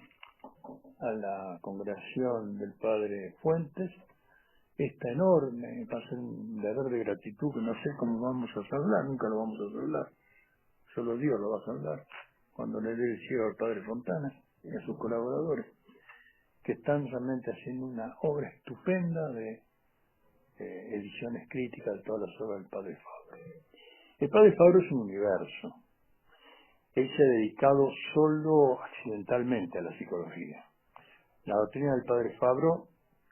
A: a la congregación del padre Fuentes esta enorme, va a ser un deber de gratitud que no sé cómo vamos a saldar, nunca lo vamos a saldar, solo Dios lo va a saldar, cuando le dé el cielo al padre Fontana y a sus colaboradores, que están realmente haciendo una obra estupenda de ediciones críticas de todas las obras del padre Fabro. El padre Fabro es un universo. Él se ha dedicado solo accidentalmente a la psicología. La doctrina del padre Fabro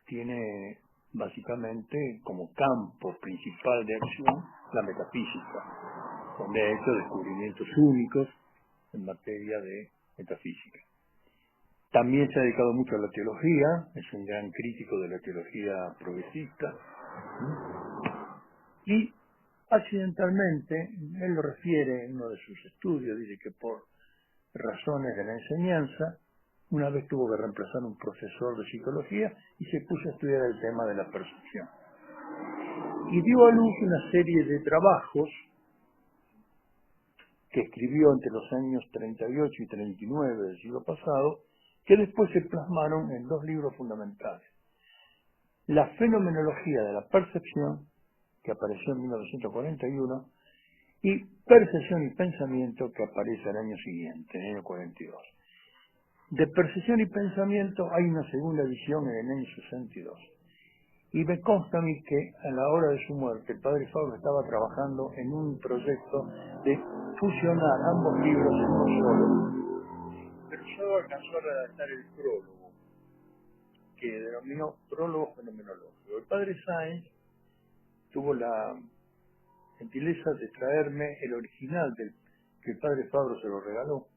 A: tiene básicamente como campo principal de acción la metafísica, donde ha hecho descubrimientos únicos en materia de metafísica. También se ha dedicado mucho a la teología, es un gran crítico de la teología progresista, y accidentalmente, él lo refiere en uno de sus estudios, dice que por razones de la enseñanza, una vez tuvo que reemplazar un profesor de psicología y se puso a estudiar el tema de la percepción. Y dio a luz una serie de trabajos que escribió entre los años 38 y 39 del siglo pasado, que después se plasmaron en dos libros fundamentales. La fenomenología de la percepción, que apareció en 1941, y Percepción y Pensamiento, que aparece al año siguiente, en el año 42. De Percepción y Pensamiento hay una segunda edición en el año 62. Y me consta a mí que a la hora de su muerte el padre Fabro estaba trabajando en un proyecto de fusionar ambos libros en uno solo, pero solo alcanzó a redactar el prólogo, que denominó prólogo fenomenológico. El padre Sáenz tuvo la gentileza de traerme el original que el padre Fabro se lo regaló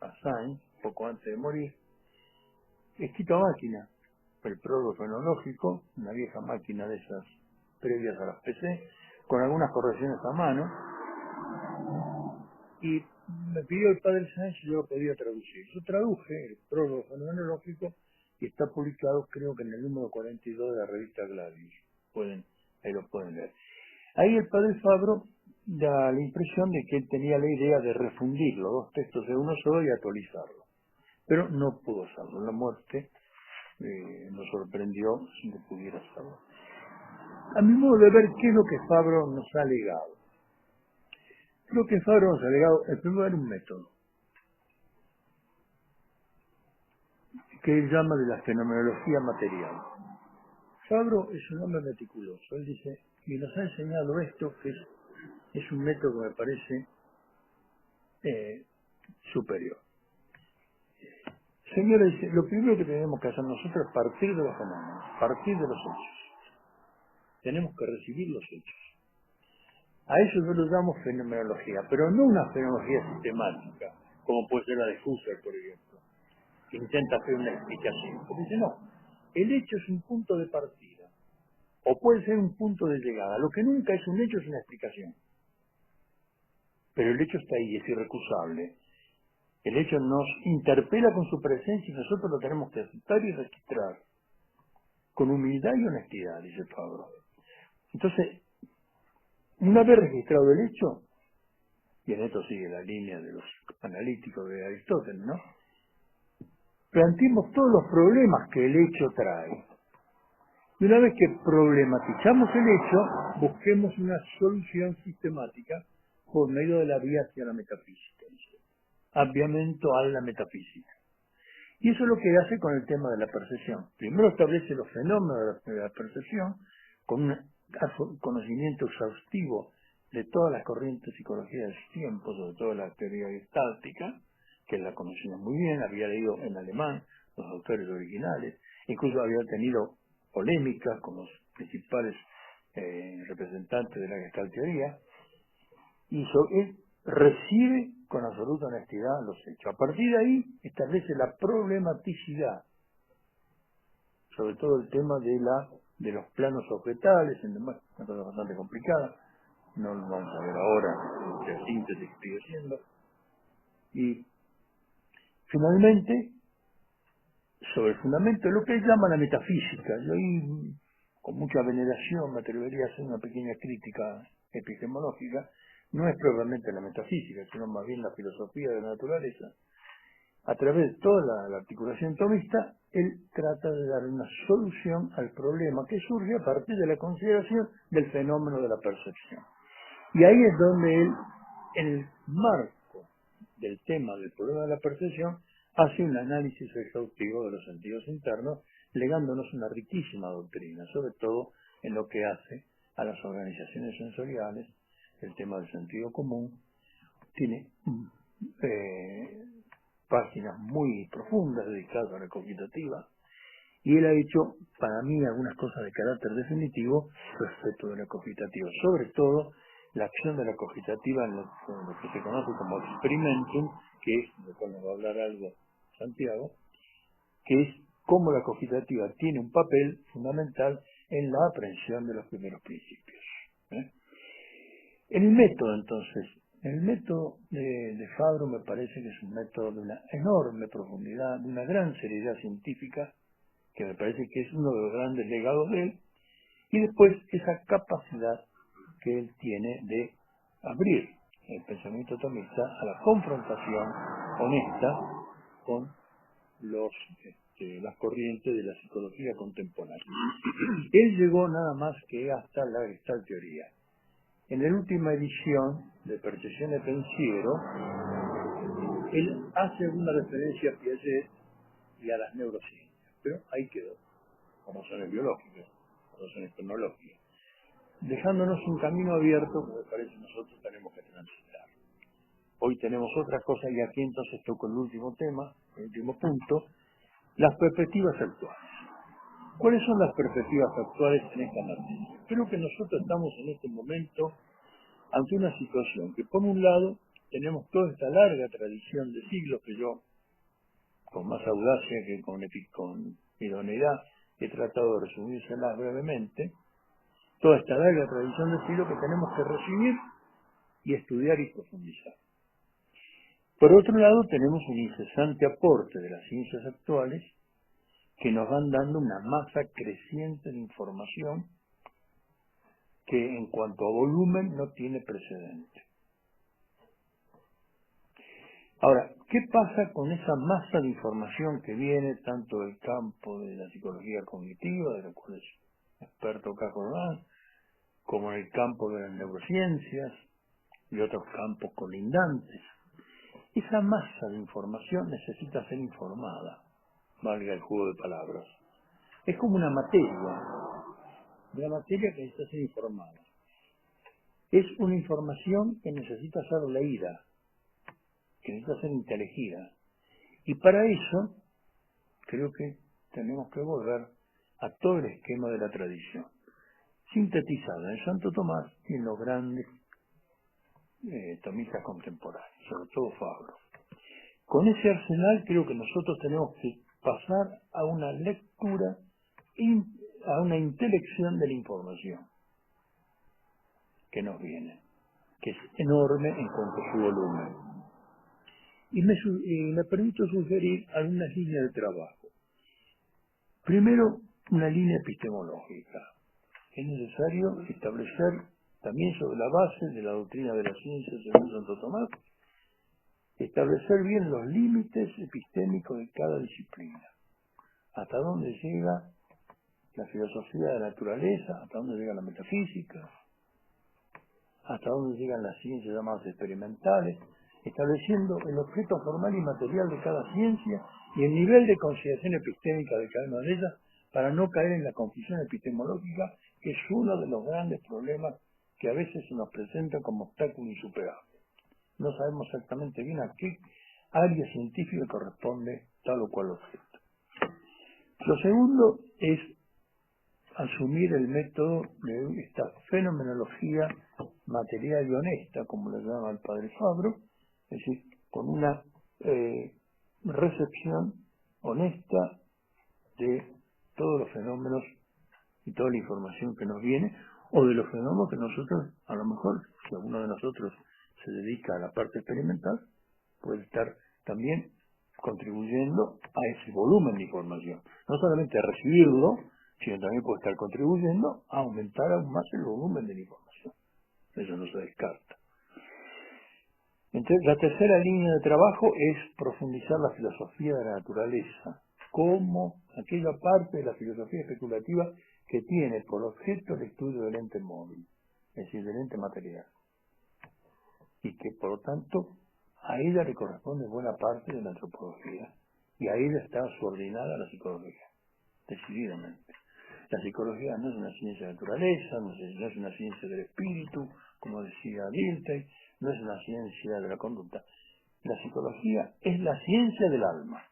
A: a Sáenz poco antes de morir, escrito a máquina, el prólogo fenomenológico, una vieja máquina de esas previas a las PC, con algunas correcciones a mano, y me pidió el padre Sáenz si yo lo podía traducir. Yo traduje el prólogo fenomenológico y está publicado creo que en el número 42 de la revista Gladius. Ahí lo pueden leer. Ahí el padre Fabro da la impresión de que él tenía la idea de refundir los dos textos de uno solo y actualizarlo. Pero no pudo hacerlo. La muerte nos sorprendió sin que pudiera hacerlo. A mi modo de ver, ¿qué es lo que Fabro nos ha legado? Lo que Fabro nos ha legado, en primer lugar, un método, que él llama de la fenomenología material. Fabro es un hombre meticuloso. Él dice, y nos ha enseñado esto, que es un método que me parece superior. Señores, lo primero que tenemos que hacer nosotros es partir de los fenómenos, partir de los hechos. Tenemos que recibir los hechos. A eso yo lo llamo fenomenología, pero no una fenomenología sistemática, como puede ser la de Husserl, por ejemplo, que intenta hacer una explicación. Porque dice, no, el hecho es un punto de partida, o puede ser un punto de llegada. Lo que nunca es un hecho es una explicación. Pero el hecho está ahí, es irrecusable. El hecho nos interpela con su presencia y nosotros lo tenemos que aceptar y registrar. Con humildad y honestidad, dice Fabro. Entonces, una vez registrado el hecho, y en esto sigue la línea de los analíticos de Aristóteles, ¿no? Planteemos todos los problemas que el hecho trae. Y una vez que problematizamos el hecho, busquemos una solución sistemática por medio de la vía hacia la metafísica. Avviamento alla metafísica. Y eso es lo que hace con el tema de la percepción. Primero establece los fenómenos de la percepción con un conocimiento exhaustivo de todas las corrientes de psicología de su tiempo, sobre todo la teoría gestáltica, que él la conocía muy bien, había leído en alemán los autores originales, incluso había tenido polémicas con los principales representantes de la gestalt teoría, y él recibe con absoluta honestidad los hechos. A partir de ahí establece la problematicidad, sobre todo el tema de la de los planos objetales, una cosa bastante complicada, no lo vamos a ver ahora, la síntesis que estoy haciendo. Y finalmente, sobre el fundamento de lo que él llama la metafísica, yo ahí con mucha veneración me atrevería a hacer una pequeña crítica epistemológica, no es propiamente la metafísica, sino más bien la filosofía de la naturaleza. A través de toda la articulación tomista, él trata de dar una solución al problema que surge a partir de la consideración del fenómeno de la percepción. Y ahí es donde él, en el marco del tema del problema de la percepción, hace un análisis exhaustivo de los sentidos internos, legándonos una riquísima doctrina, sobre todo en lo que hace a las organizaciones sensoriales. El tema del sentido común tiene páginas muy profundas dedicadas a la cogitativa, y él ha hecho para mí algunas cosas de carácter definitivo respecto de la cogitativa, sobre todo la acción de la cogitativa en lo que se conoce como experimentum, que es, de cual nos va a hablar algo Santiago, que es cómo la cogitativa tiene un papel fundamental en la aprehensión de los primeros principios. El método, entonces, el método de Fabro me parece que es un método de una enorme profundidad, de una gran seriedad científica, que me parece que es uno de los grandes legados de él, y después esa capacidad que él tiene de abrir el pensamiento tomista a la confrontación honesta con las corrientes de la psicología contemporánea. Él llegó nada más que hasta la Gestalt teoría. En la última edición de Percezione Pensiero, él hace una referencia a Piaget y a las neurociencias, pero ahí quedó, por razones biológicas, por razones tecnológicas, dejándonos un camino abierto que me parece nosotros tenemos que transitar. Hoy tenemos otra cosa, y aquí entonces toco el último tema, el último punto, las perspectivas actuales. ¿Cuáles son las perspectivas actuales en esta materia? Creo que nosotros estamos en este momento ante una situación que, por un lado, tenemos toda esta larga tradición de siglos que yo, con más audacia que con idoneidad, he tratado de resumírselas brevemente, toda esta larga tradición de siglos que tenemos que recibir y estudiar y profundizar. Por otro lado, tenemos un incesante aporte de las ciencias actuales que nos van dando una masa creciente de información que en cuanto a volumen no tiene precedente. Ahora, ¿qué pasa con esa masa de información que viene tanto del campo de la psicología cognitiva, de la cual es experto Carlos Rand, como en el campo de las neurociencias y otros campos colindantes? Esa masa de información necesita ser informada, valga el juego de palabras. Es como una materia que necesita ser informada. Es una información que necesita ser leída, que necesita ser inteligida. Y para eso, creo que tenemos que volver a todo el esquema de la tradición, sintetizado en Santo Tomás y en los grandes tomistas contemporáneos, sobre todo Fabro. Con ese arsenal creo que nosotros tenemos que pasar a una lectura, a una intelección de la información que nos viene, que es enorme en cuanto a su volumen. Y me permito sugerir algunas líneas de trabajo. Primero, una línea epistemológica. Es necesario establecer también sobre la base de la doctrina de la ciencia según Santo Tomás, establecer bien los límites epistémicos de cada disciplina. Hasta dónde llega la filosofía de la naturaleza, hasta dónde llega la metafísica, hasta dónde llegan las ciencias llamadas experimentales, estableciendo el objeto formal y material de cada ciencia y el nivel de consideración epistémica de cada una de ellas, para no caer en la confusión epistemológica, que es uno de los grandes problemas que a veces se nos presenta como obstáculo insuperable. No sabemos exactamente bien a qué área científica corresponde tal o cual objeto. Lo segundo es asumir el método de esta fenomenología material y honesta, como le llama el padre Fabro, es decir, con una recepción honesta de todos los fenómenos y toda la información que nos viene, o de los fenómenos que nosotros, a lo mejor, si alguno de nosotros se dedica a la parte experimental, puede estar también contribuyendo a ese volumen de información. No solamente a recibirlo, sino también puede estar contribuyendo a aumentar aún más el volumen de la información. Eso no se descarta. Entonces, la tercera línea de trabajo es profundizar la filosofía de la naturaleza, como aquella parte de la filosofía especulativa que tiene por objeto el estudio del ente móvil, es decir, del ente material, y que por lo tanto a ella le corresponde buena parte de la antropología, y a ella está subordinada la psicología, decididamente. La psicología no es una ciencia de naturaleza, no es una ciencia del espíritu, como decía Dilthey, no es una ciencia de la conducta. La psicología es la ciencia del alma,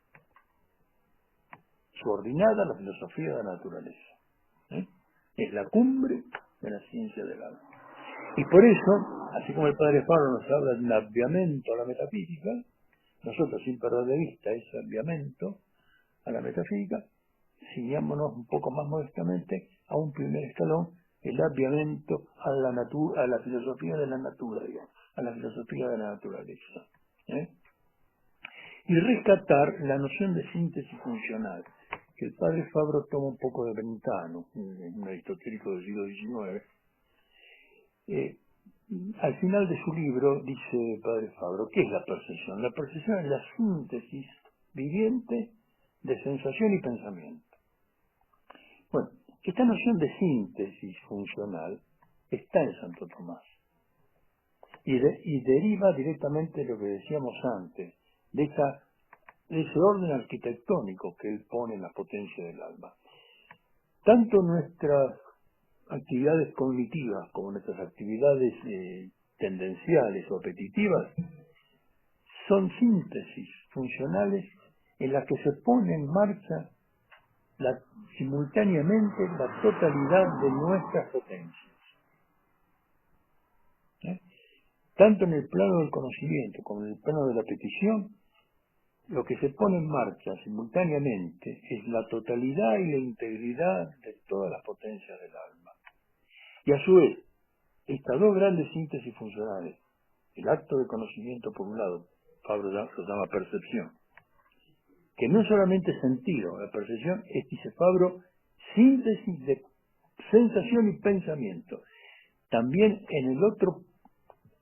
A: subordinada a la filosofía de la naturaleza. Es la cumbre de la ciencia del alma. Y por eso, así como el padre Pablo nos habla de un aviamiento a la metafísica, nosotros, sin perder de vista ese aviamiento a la metafísica, ciñámonos un poco más modestamente a un primer escalón, el aviamiento a la filosofía de la natura, digamos, a la filosofía de la naturaleza. Y rescatar la noción de síntesis funcional, que el padre Fabro toma un poco de Brentano, un aristotélico del siglo XIX. Al final de su libro dice el padre Fabro, ¿qué es la percepción? La percepción es la síntesis viviente de sensación y pensamiento. Bueno, esta noción de síntesis funcional está en Santo Tomás y deriva directamente de lo que decíamos antes, de ese orden arquitectónico que él pone en la potencia del alma. Tanto nuestras actividades cognitivas como nuestras actividades tendenciales o apetitivas son síntesis funcionales en las que se pone en marcha simultáneamente la totalidad de nuestras potencias. Tanto en el plano del conocimiento como en el plano de la petición, lo que se pone en marcha simultáneamente es la totalidad y la integridad de todas las potencias del alma. Y a su vez, estas dos grandes síntesis funcionales, el acto de conocimiento por un lado, Fabro lo llama percepción, que no es solamente sentido, la percepción es, dice Fabro, síntesis de sensación y pensamiento. También en el otro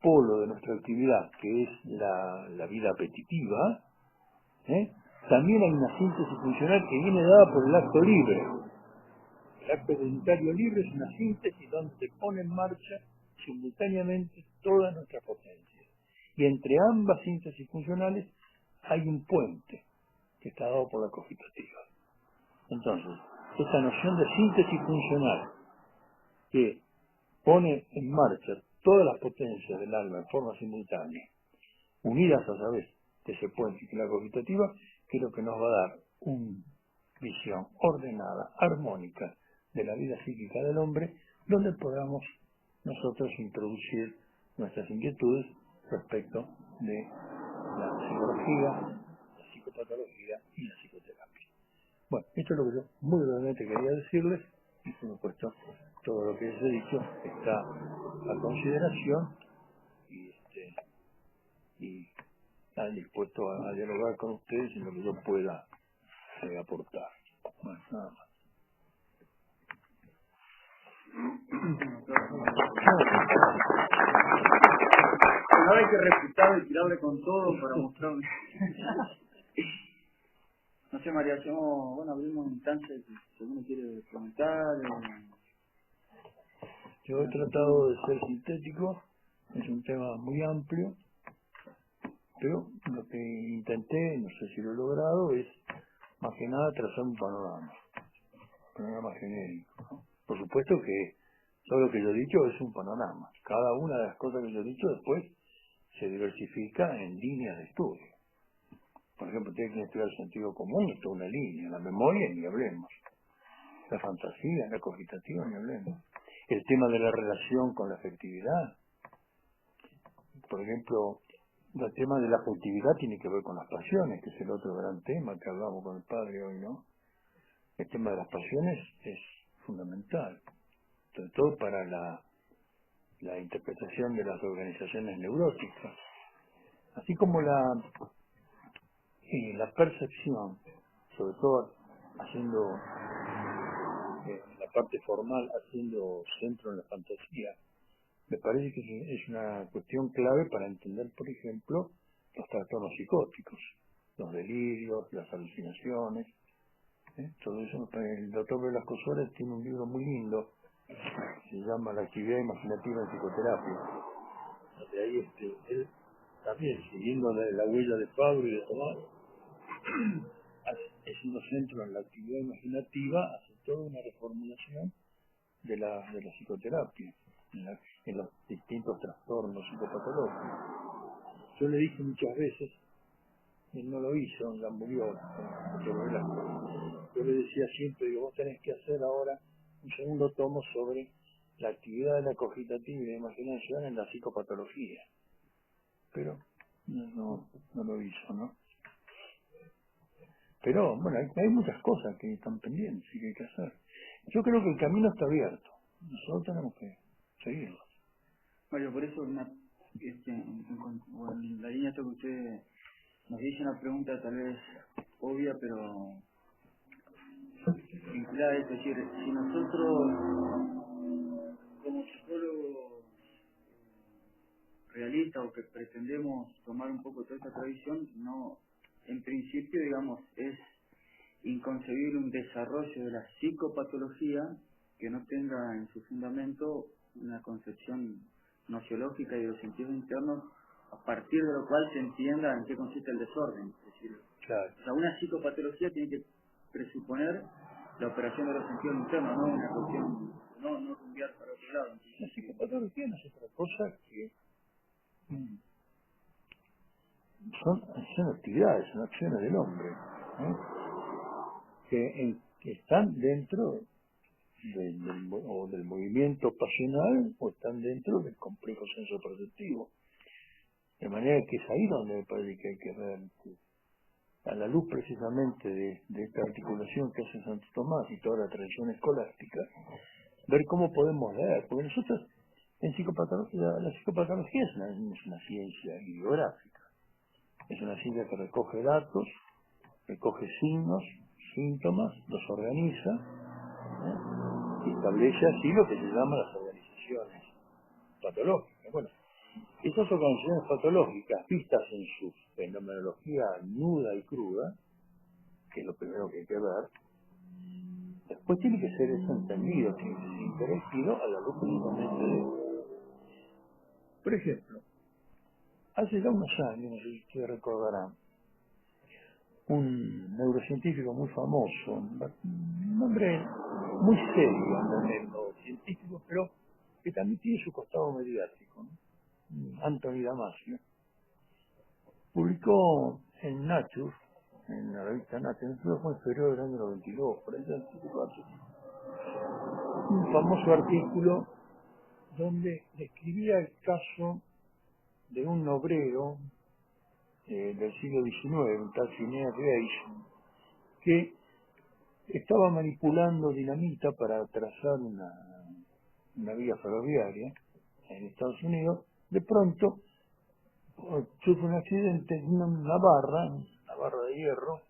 A: polo de nuestra actividad, que es la vida apetitiva, también hay una síntesis funcional que viene dada por el acto libre. El acto voluntario libre es una síntesis donde se pone en marcha simultáneamente todas nuestras potencias. Y entre ambas síntesis funcionales hay un puente que está dado por la cogitativa. Entonces, esta noción de síntesis funcional que pone en marcha todas las potencias del alma en forma simultánea, unidas a través de ese puente que es la cogitativa, que es lo que nos va a dar una visión ordenada, armónica de la vida psíquica del hombre, donde podamos nosotros introducir nuestras inquietudes respecto de la psicología, la psicopatología y la psicoterapia. Bueno, esto es lo que yo muy brevemente quería decirles, y por supuesto todo lo que les he dicho está a consideración y están dispuestos a dialogar con ustedes en lo que yo pueda aportar. Bueno, nada más.
B: No hay que refutar y tirarle con todo para mostrar. No sé, María, hacemos, bueno, abrimos un instancia si uno quiere preguntar.
A: Yo he tratado de ser sintético, es un tema muy amplio, pero lo que intenté, no sé si lo he logrado, es más que nada trazar un panorama genérico, ¿no? Por supuesto que todo lo que yo he dicho es un panorama. Cada una de las cosas que yo he dicho después se diversifica en líneas de estudio. Por ejemplo, tiene que estudiar el sentido común, esto es una línea, la memoria ni hablemos, la fantasía, la cogitativa ni hablemos. El tema de la relación con la afectividad, por ejemplo, el tema de la afectividad tiene que ver con las pasiones, que es el otro gran tema que hablamos con el padre hoy, ¿no? El tema de las pasiones es fundamental, sobre todo para la interpretación de las organizaciones neuróticas, así como la percepción, sobre todo haciendo la parte formal, haciendo centro en la fantasía. Me parece que es una cuestión clave para entender, por ejemplo, los trastornos psicóticos, los delirios, las alucinaciones, todo eso. El doctor Velasco Suárez tiene un libro muy lindo, se llama La actividad imaginativa en psicoterapia, donde ahí él también, siguiendo la huella de Fabro y de Tomás, haciendo centro en la actividad imaginativa, hace toda una reformulación de la psicoterapia en los distintos trastornos psicopatológicos. Yo le dije muchas veces, él no lo hizo, la murió el doctor Velasco. Yo le decía siempre, digo, vos tenés que hacer ahora un segundo tomo sobre la actividad de la cogitativa y la imaginación en la psicopatología. Pero no lo hizo, ¿no? Pero, bueno, hay muchas cosas que están pendientes y que hay que hacer. Yo creo que el camino está abierto. Nosotros tenemos que seguirlo.
B: Mario, por eso, en la línea de esto que usted nos dice, una pregunta tal vez obvia, pero vinculada, es decir, si nosotros, como psicólogos realistas o que pretendemos tomar un poco toda esta tradición, no, en principio, digamos, es inconcebible un desarrollo de la psicopatología que no tenga en su fundamento una concepción nociológica y de los sentidos internos, a partir de lo cual se entienda en qué consiste el desorden. Es decir,
A: Claro.
B: o sea, una psicopatología tiene que presuponer la operación de los sentidos internos, no una cuestión, no rumbear para otro lado.
A: La psicopatología no es otra cosa que son actividades, son acciones del hombre, que están dentro del movimiento pasional o están dentro del complejo senso perceptivo. De manera que es ahí donde me parece que hay que ver, a la luz precisamente de esta articulación que hace Santo Tomás y toda la tradición escolástica, ver cómo podemos leer, porque nosotros en psicopatología, la psicopatología es una ciencia ideográfica, es una ciencia que recoge datos, recoge signos, síntomas, los organiza, y establece así lo que se llama las organizaciones patológicas. Bueno, esas organizaciones patológicas, vistas en su fenomenología nuda y cruda, que es lo primero que hay que ver, después tiene que ser eso entendido, tiene que ser interactivo a la luz precisamente de... Por ejemplo, hace ya unos años, no sé si ustedes recordarán, un neurocientífico muy famoso, un hombre muy serio en lo científico, pero que también tiene su costado mediático, ¿no? Anthony Damasio, publicó en Nature, en la revista Nature, fue en febrero del año 92, por ahí, un famoso artículo donde describía el caso de un obrero del siglo XIX, un tal Phineas Gage, que estaba manipulando dinamita para trazar una vía ferroviaria en Estados Unidos. De pronto sufre un accidente en una barra de hierro,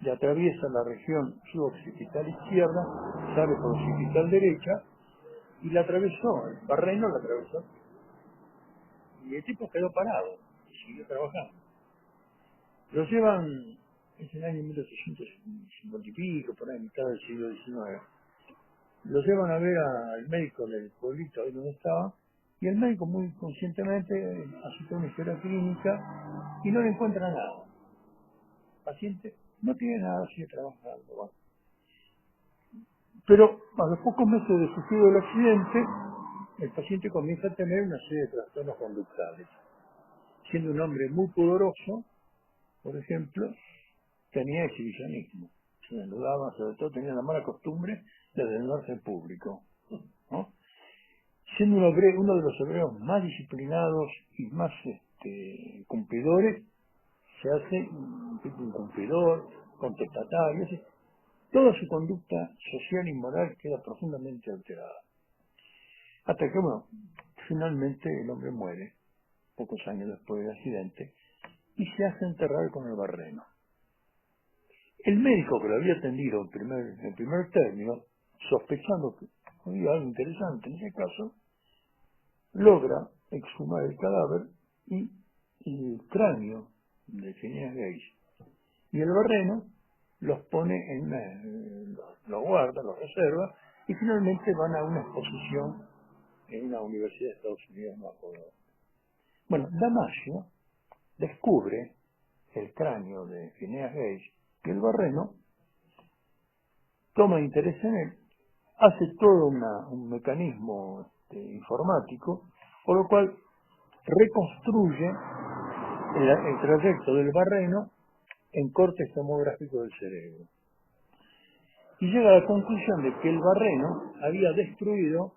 A: le atraviesa la región suboccipital izquierda, sale por occipital derecha y la atravesó, el barreno la atravesó. Y el tipo quedó parado y siguió trabajando. Lo llevan, es el año 1850 y pico, por ahí, mitad del siglo XIX. Lo llevan a ver al médico del pueblito ahí donde estaba, y el médico muy conscientemente hace toda una historia clínica y no le encuentra nada. El paciente no tiene nada, sigue trabajando. Bueno. Pero a los pocos meses de sufrido el accidente, el paciente comienza a tener una serie de trastornos conductuales. Siendo un hombre muy pudoroso, por ejemplo, tenía exhibicionismo. Se desnudaba, sobre todo tenía la mala costumbre de desnudarse en público, ¿no? Siendo uno de los obreros más disciplinados y más cumplidores, se hace un tipo incumplidor, contestatario. toda su conducta social y moral queda profundamente alterada. Hasta que, bueno, finalmente el hombre muere, pocos años después del accidente, y se hace enterrar con el barreno. El médico que lo había atendido en primer término, sospechando que había algo interesante en ese caso, logra exhumar el cadáver y el cráneo de Phineas Gage y el barreno los pone los guarda, los reserva, y finalmente van a una exposición en una universidad de Estados Unidos, no me acuerdo. Bueno, Damasio descubre el cráneo de Phineas Gage y el barreno toma interés en él, hace todo un mecanismo informático, por lo cual reconstruye el trayecto del barreno en cortes tomográficos del cerebro. Y llega a la conclusión de que el barreno había destruido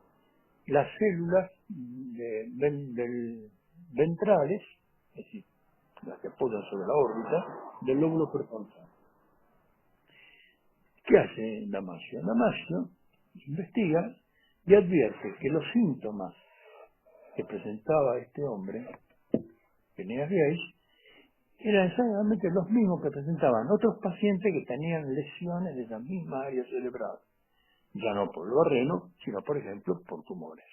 A: las células ventrales, es decir, las que apoyan sobre la órbita, del lóbulo prefrontal. ¿Qué hace Damasio? Damasio investiga y advierte que los síntomas que presentaba este hombre, Phineas Gage, eran exactamente los mismos que presentaban otros pacientes que tenían lesiones de la misma área cerebral, ya no por el barreno, sino, por ejemplo, por tumores.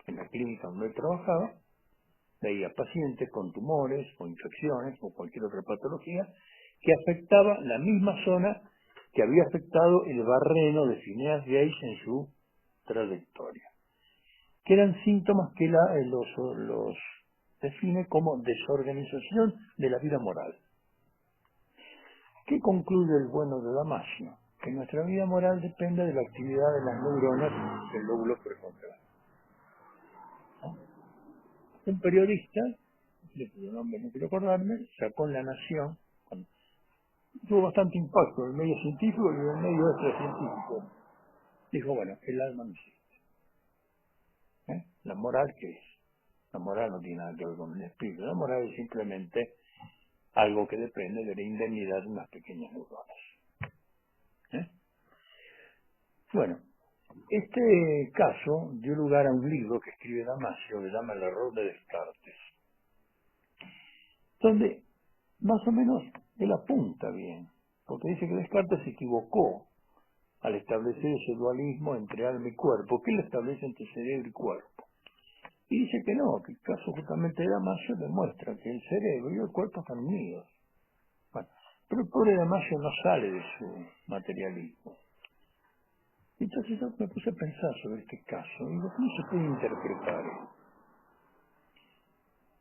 A: En la clínica donde él trabajaba, veía pacientes con tumores o infecciones o cualquier otra patología que afectaba la misma zona que había afectado el barreno de Phineas Gage en su trayectoria, que eran síntomas que los define como desorganización de la vida moral. ¿Qué concluye el bueno de Damasio? Que nuestra vida moral depende de la actividad de las neuronas del lóbulo prefrontal. ¿No? Un periodista, de cuyo nombre no quiero acordarme, sacó en La Nación, tuvo bastante impacto en el medio científico y en el medio extracientífico. Dijo, bueno, el alma no existe. ¿La moral qué es? La moral no tiene nada que ver con el espíritu. La moral es simplemente algo que depende de la indemnidad de unas pequeñas neuronas. Bueno, este caso dio lugar a un libro que escribe Damasio, que se llama El error de Descartes, donde más o menos él apunta bien, porque dice que Descartes se equivocó al establecer ese dualismo entre alma y cuerpo, que él establece entre cerebro y cuerpo. Y dice que no, que el caso justamente de Damasio demuestra que el cerebro y el cuerpo están unidos. Bueno, pero el pobre Damasio no sale de su materialismo. Entonces yo me puse a pensar sobre este caso y digo, ¿cómo se puede interpretar esto?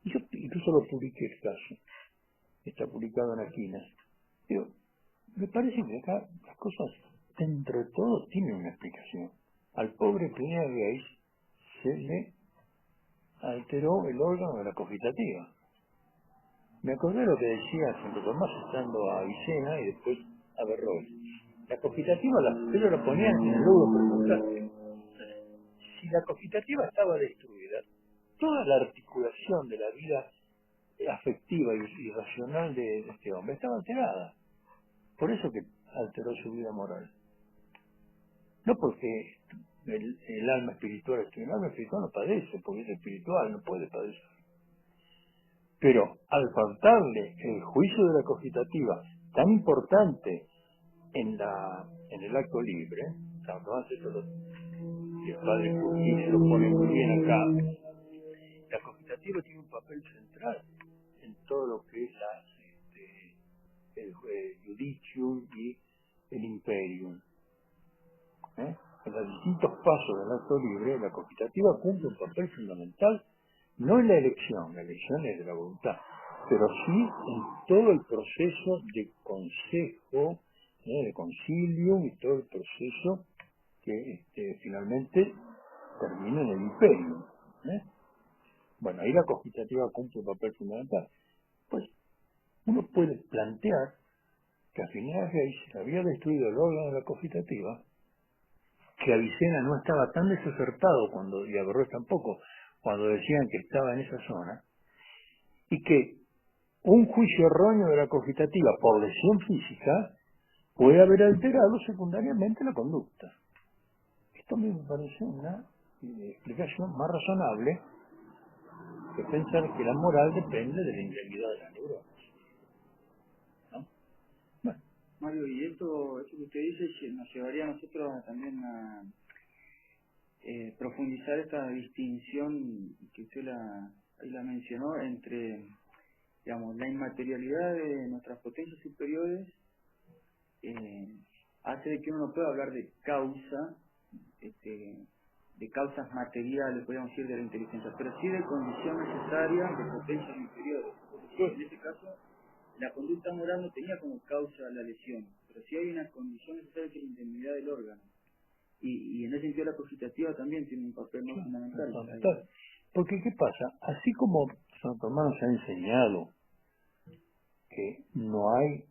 A: Y yo incluso lo publiqué el caso, está publicado en Aquinas. Digo, me parece que acá las cosas, dentro de todo, tienen una explicación. Al pobre Phineas Gage se le alteró el órgano de la cogitativa. Me acordé lo que decía Santo Tomás estando a Avicena y después a Berroy. La cogitativa ellos la ponían en el lóbulo prefrontal. Si la cogitativa estaba destruida, toda la articulación de la vida afectiva y racional de este hombre estaba alterada. Por eso que alteró su vida moral. No porque el alma espiritual el alma espiritual no padece, porque es espiritual, no puede padecer. Pero al faltarle el juicio de la cogitativa tan importante en el acto libre, y el padre Curtis lo pone muy bien acá, la cogitativa tiene un papel central en todo lo que es el judicium y el imperium. En los distintos pasos del acto libre, la cogitativa cumple un papel fundamental, no en la elección es de la voluntad, pero sí en todo el proceso de consejo, de concilium y todo el proceso que finalmente termina en el imperio. Bueno, ahí la cogitativa cumple un papel fundamental. Pues uno puede plantear que a Phineas Gage se había destruido el órgano de la cogitativa, que Avicena no estaba tan desacertado y Averroes tampoco, cuando decían que estaba en esa zona, y que un juicio erróneo de la cogitativa por lesión física puede haber alterado secundariamente la conducta. Esto a mí me parece una explicación más razonable que pensar que la moral depende de la integridad de la neurona, ¿no? Bueno.
B: Mario, y esto que usted dice nos llevaría a nosotros también a profundizar esta distinción que usted ahí la mencionó entre, digamos, la inmaterialidad de nuestras potencias superiores hace de que uno no pueda hablar de causa, de causas materiales, podríamos decir, de la inteligencia, pero sí de condición necesaria de potencias inferiores. En este caso, la conducta moral no tenía como causa la lesión, pero sí hay una condición necesaria que es la indemnidad del órgano. Y en ese sentido la cogitativa también tiene un papel muy fundamental.
A: Porque, ¿qué pasa? Así como Santo Tomás nos ha enseñado que no hay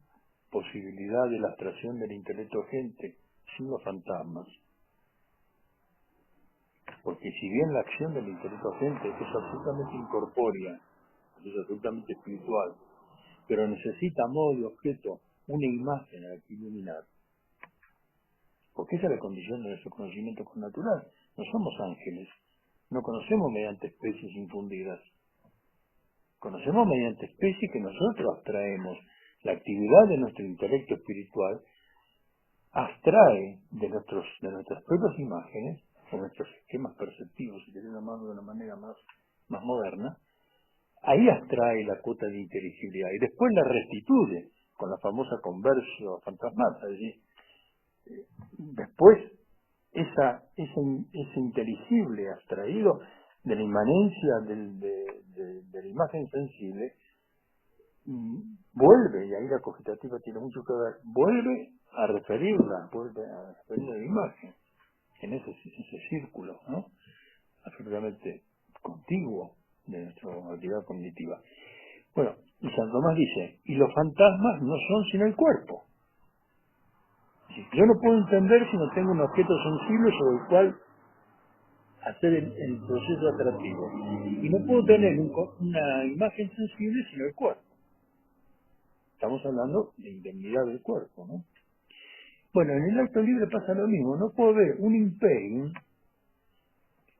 A: posibilidad de la abstracción del intelecto agente sin los fantasmas, porque si bien la acción del intelecto agente es absolutamente incorpórea, es absolutamente espiritual, pero necesita a modo de objeto una imagen a la que iluminar, porque esa es la condición de nuestro conocimiento connatural. No somos ángeles, no conocemos mediante especies infundidas, conocemos mediante especies que nosotros abstraemos. La actividad de nuestro intelecto espiritual abstrae de nuestras propias imágenes, de nuestros esquemas perceptivos, si querés llamarlo de una manera más moderna. Ahí abstrae la cuota de inteligibilidad y después la restituye con la famosa conversión fantasmata. Es decir, después ese inteligible abstraído de la inmanencia de la imagen sensible vuelve, y ahí la cogitativa tiene mucho que ver, vuelve a referirla a la imagen en ese círculo, ¿no? Absolutamente contiguo de nuestra actividad cognitiva. Bueno, y San Tomás dice, y los fantasmas no son sino el cuerpo. Yo no puedo entender si no tengo un objeto sensible sobre el cual hacer el proceso atractivo. Y no puedo tener una imagen sensible sino el cuerpo. Estamos hablando de indemnidad del cuerpo, ¿no? Bueno, en el acto libre pasa lo mismo. No puedo ver un imperium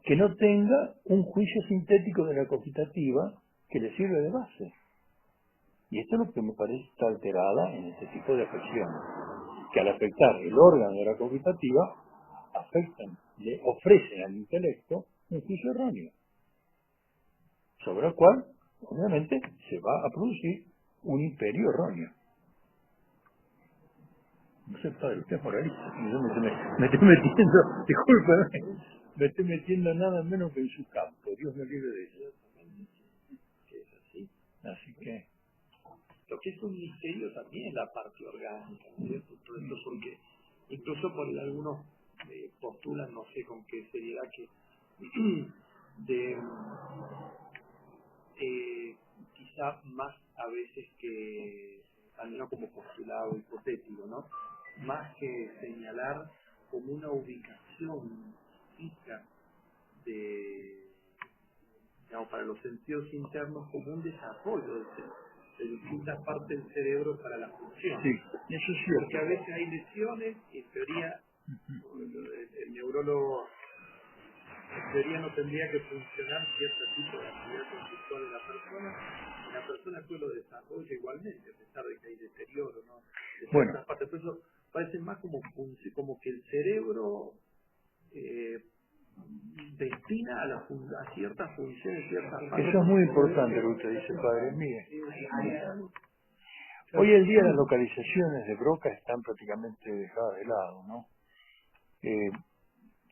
A: que no tenga un juicio sintético de la cogitativa que le sirve de base. Y esto es lo que me parece está alterada en este tipo de afecciones, que al afectar el órgano de la cogitativa, le ofrecen al intelecto un juicio erróneo, sobre el cual, obviamente, se va a producir un imperio erróneo. No sé, padre, usted es moralista. Yo me estoy metiendo, discúlpeme, me estoy metiendo nada menos que en su campo. Dios me libre de eso. Que es así. Así que
C: lo que es un misterio también es la parte orgánica, ¿no es cierto? Todo esto porque incluso por algunos postulan, no sé con qué seriedad, que quizá más a veces que, al menos como postulado hipotético, ¿no? Más que señalar como una ubicación fija digamos, para los sentidos internos, como un desarrollo de distintas partes del cerebro para la función.
A: sí, eso es cierto.
C: Porque a veces hay lesiones y en teoría el neurólogo en teoría no tendría que funcionar cierto tipo de actividad conductual de la persona, y la persona después lo desarrolla igualmente, a pesar de que hay deterioro, ¿no? De ciertas partes. Por eso parece más como que el cerebro destina a ciertas funciones, ciertas partes.
A: Eso es muy importante lo que usted dice, padre. Mire, hoy en día las localizaciones de Broca están prácticamente dejadas de lado, ¿no?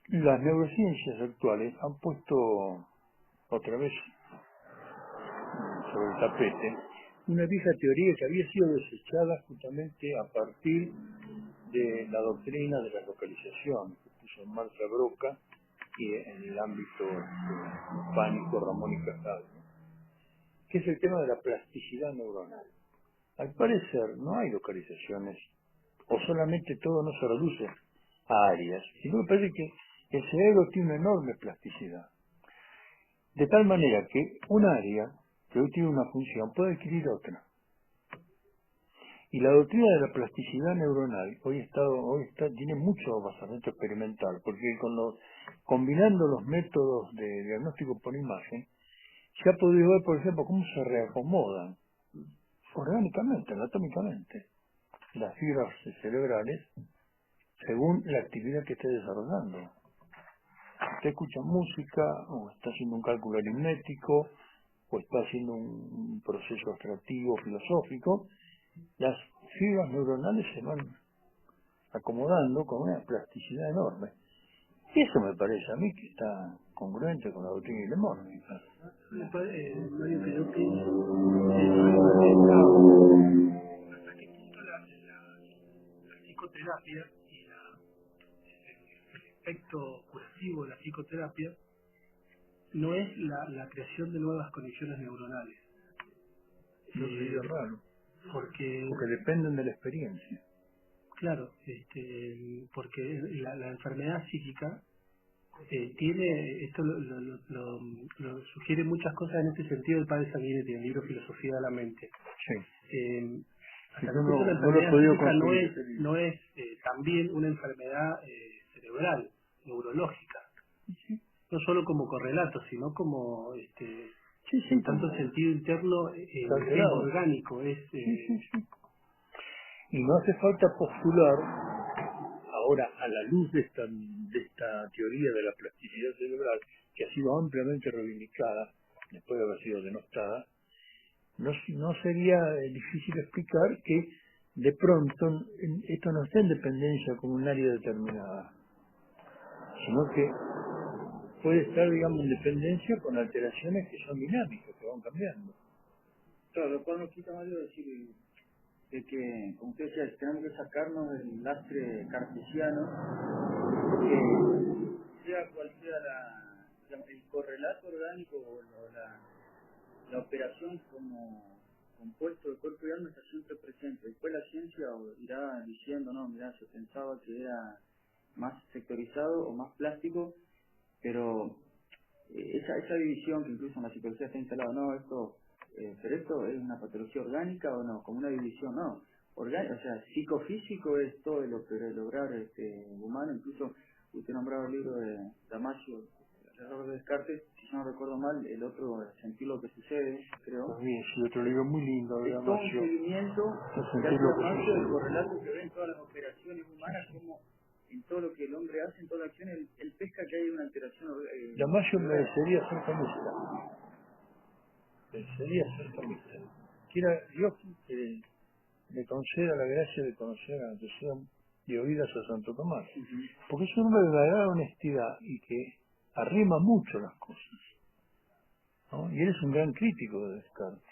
A: Las neurociencias actuales han puesto otra vez sobre el tapete una vieja teoría que había sido desechada justamente a partir de la doctrina de la localización que puso en marcha Broca y en el ámbito hispánico Ramón y Cajal, ¿no? Que es el tema de la plasticidad neuronal. Al parecer no hay localizaciones, o solamente todo no se reduce a áreas, sino me parece que el cerebro tiene una enorme plasticidad. De tal manera que un área que hoy tiene una función puede adquirir otra. Y la doctrina de la plasticidad neuronal tiene mucho basamento experimental, porque combinando los métodos de diagnóstico por imagen, se ha podido ver, por ejemplo, cómo se reacomodan orgánicamente, anatómicamente, las fibras cerebrales según la actividad que esté desarrollando. Usted escucha música, o está haciendo un cálculo aritmético, o está haciendo un proceso abstractivo, filosófico, las fibras neuronales se van acomodando con una plasticidad enorme. Y eso me parece a mí que está congruente con la doctrina de Lemon.
D: Mario, que yo pienso hasta qué punto la psicoterapia y el efecto curativo de la psicoterapia no es la creación de nuevas conexiones neuronales.
A: Eso sería raro.
D: Porque
A: dependen de la experiencia.
D: Claro, porque la enfermedad psíquica tiene, esto lo sugiere muchas cosas en este sentido el padre Sanguinetti en el libro Filosofía de la Mente.
A: Sí.
D: Hasta qué punto la enfermedad psíquica no es también una enfermedad cerebral, neurológica, no solo como correlato, sino como en tanto sentido interno es orgánico, es
A: y no hace falta postular ahora a la luz de esta teoría de la plasticidad cerebral que ha sido ampliamente reivindicada después de haber sido denostada. No sería difícil explicar que de pronto esto no está en dependencia con un área determinada, sino que puede estar, digamos, en dependencia con alteraciones que son dinámicas, que van cambiando.
B: Claro, lo cual nos quita, Mario, decir de que, como usted decía, tenemos que sacarnos del lastre cartesiano, que sea cual sea el correlato orgánico o la operación como compuesto de cuerpo y alma está siempre presente. Después la ciencia irá diciendo, no, mira, se pensaba que era más sectorizado o más plástico, pero esa división que incluso en la psicología está instalada, no, pero esto es una patología orgánica o no, como una división, no. O sea, psicofísico es todo lo que lograr humano, incluso usted nombraba el libro de Damasio, El error de Descartes, si yo no recuerdo mal, el otro, Sentir lo que sucede, creo.
A: También sí, otro libro muy lindo de
B: Es todo un
A: Damasio.
B: seguimiento que hace Damasio del correlato que ve en todas las operaciones humanas, como en todo lo que el hombre hace, en toda la acción, él pesca que hay una alteración.
A: Damasio merecería ser camista. Merecería ser camista. Quiera Dios que le conceda la gracia de conocer a Jesús y oídas a Santo Tomás. Porque es un hombre de verdadera honestidad y que arrima mucho las cosas, ¿no? Y él es un gran crítico de Descartes.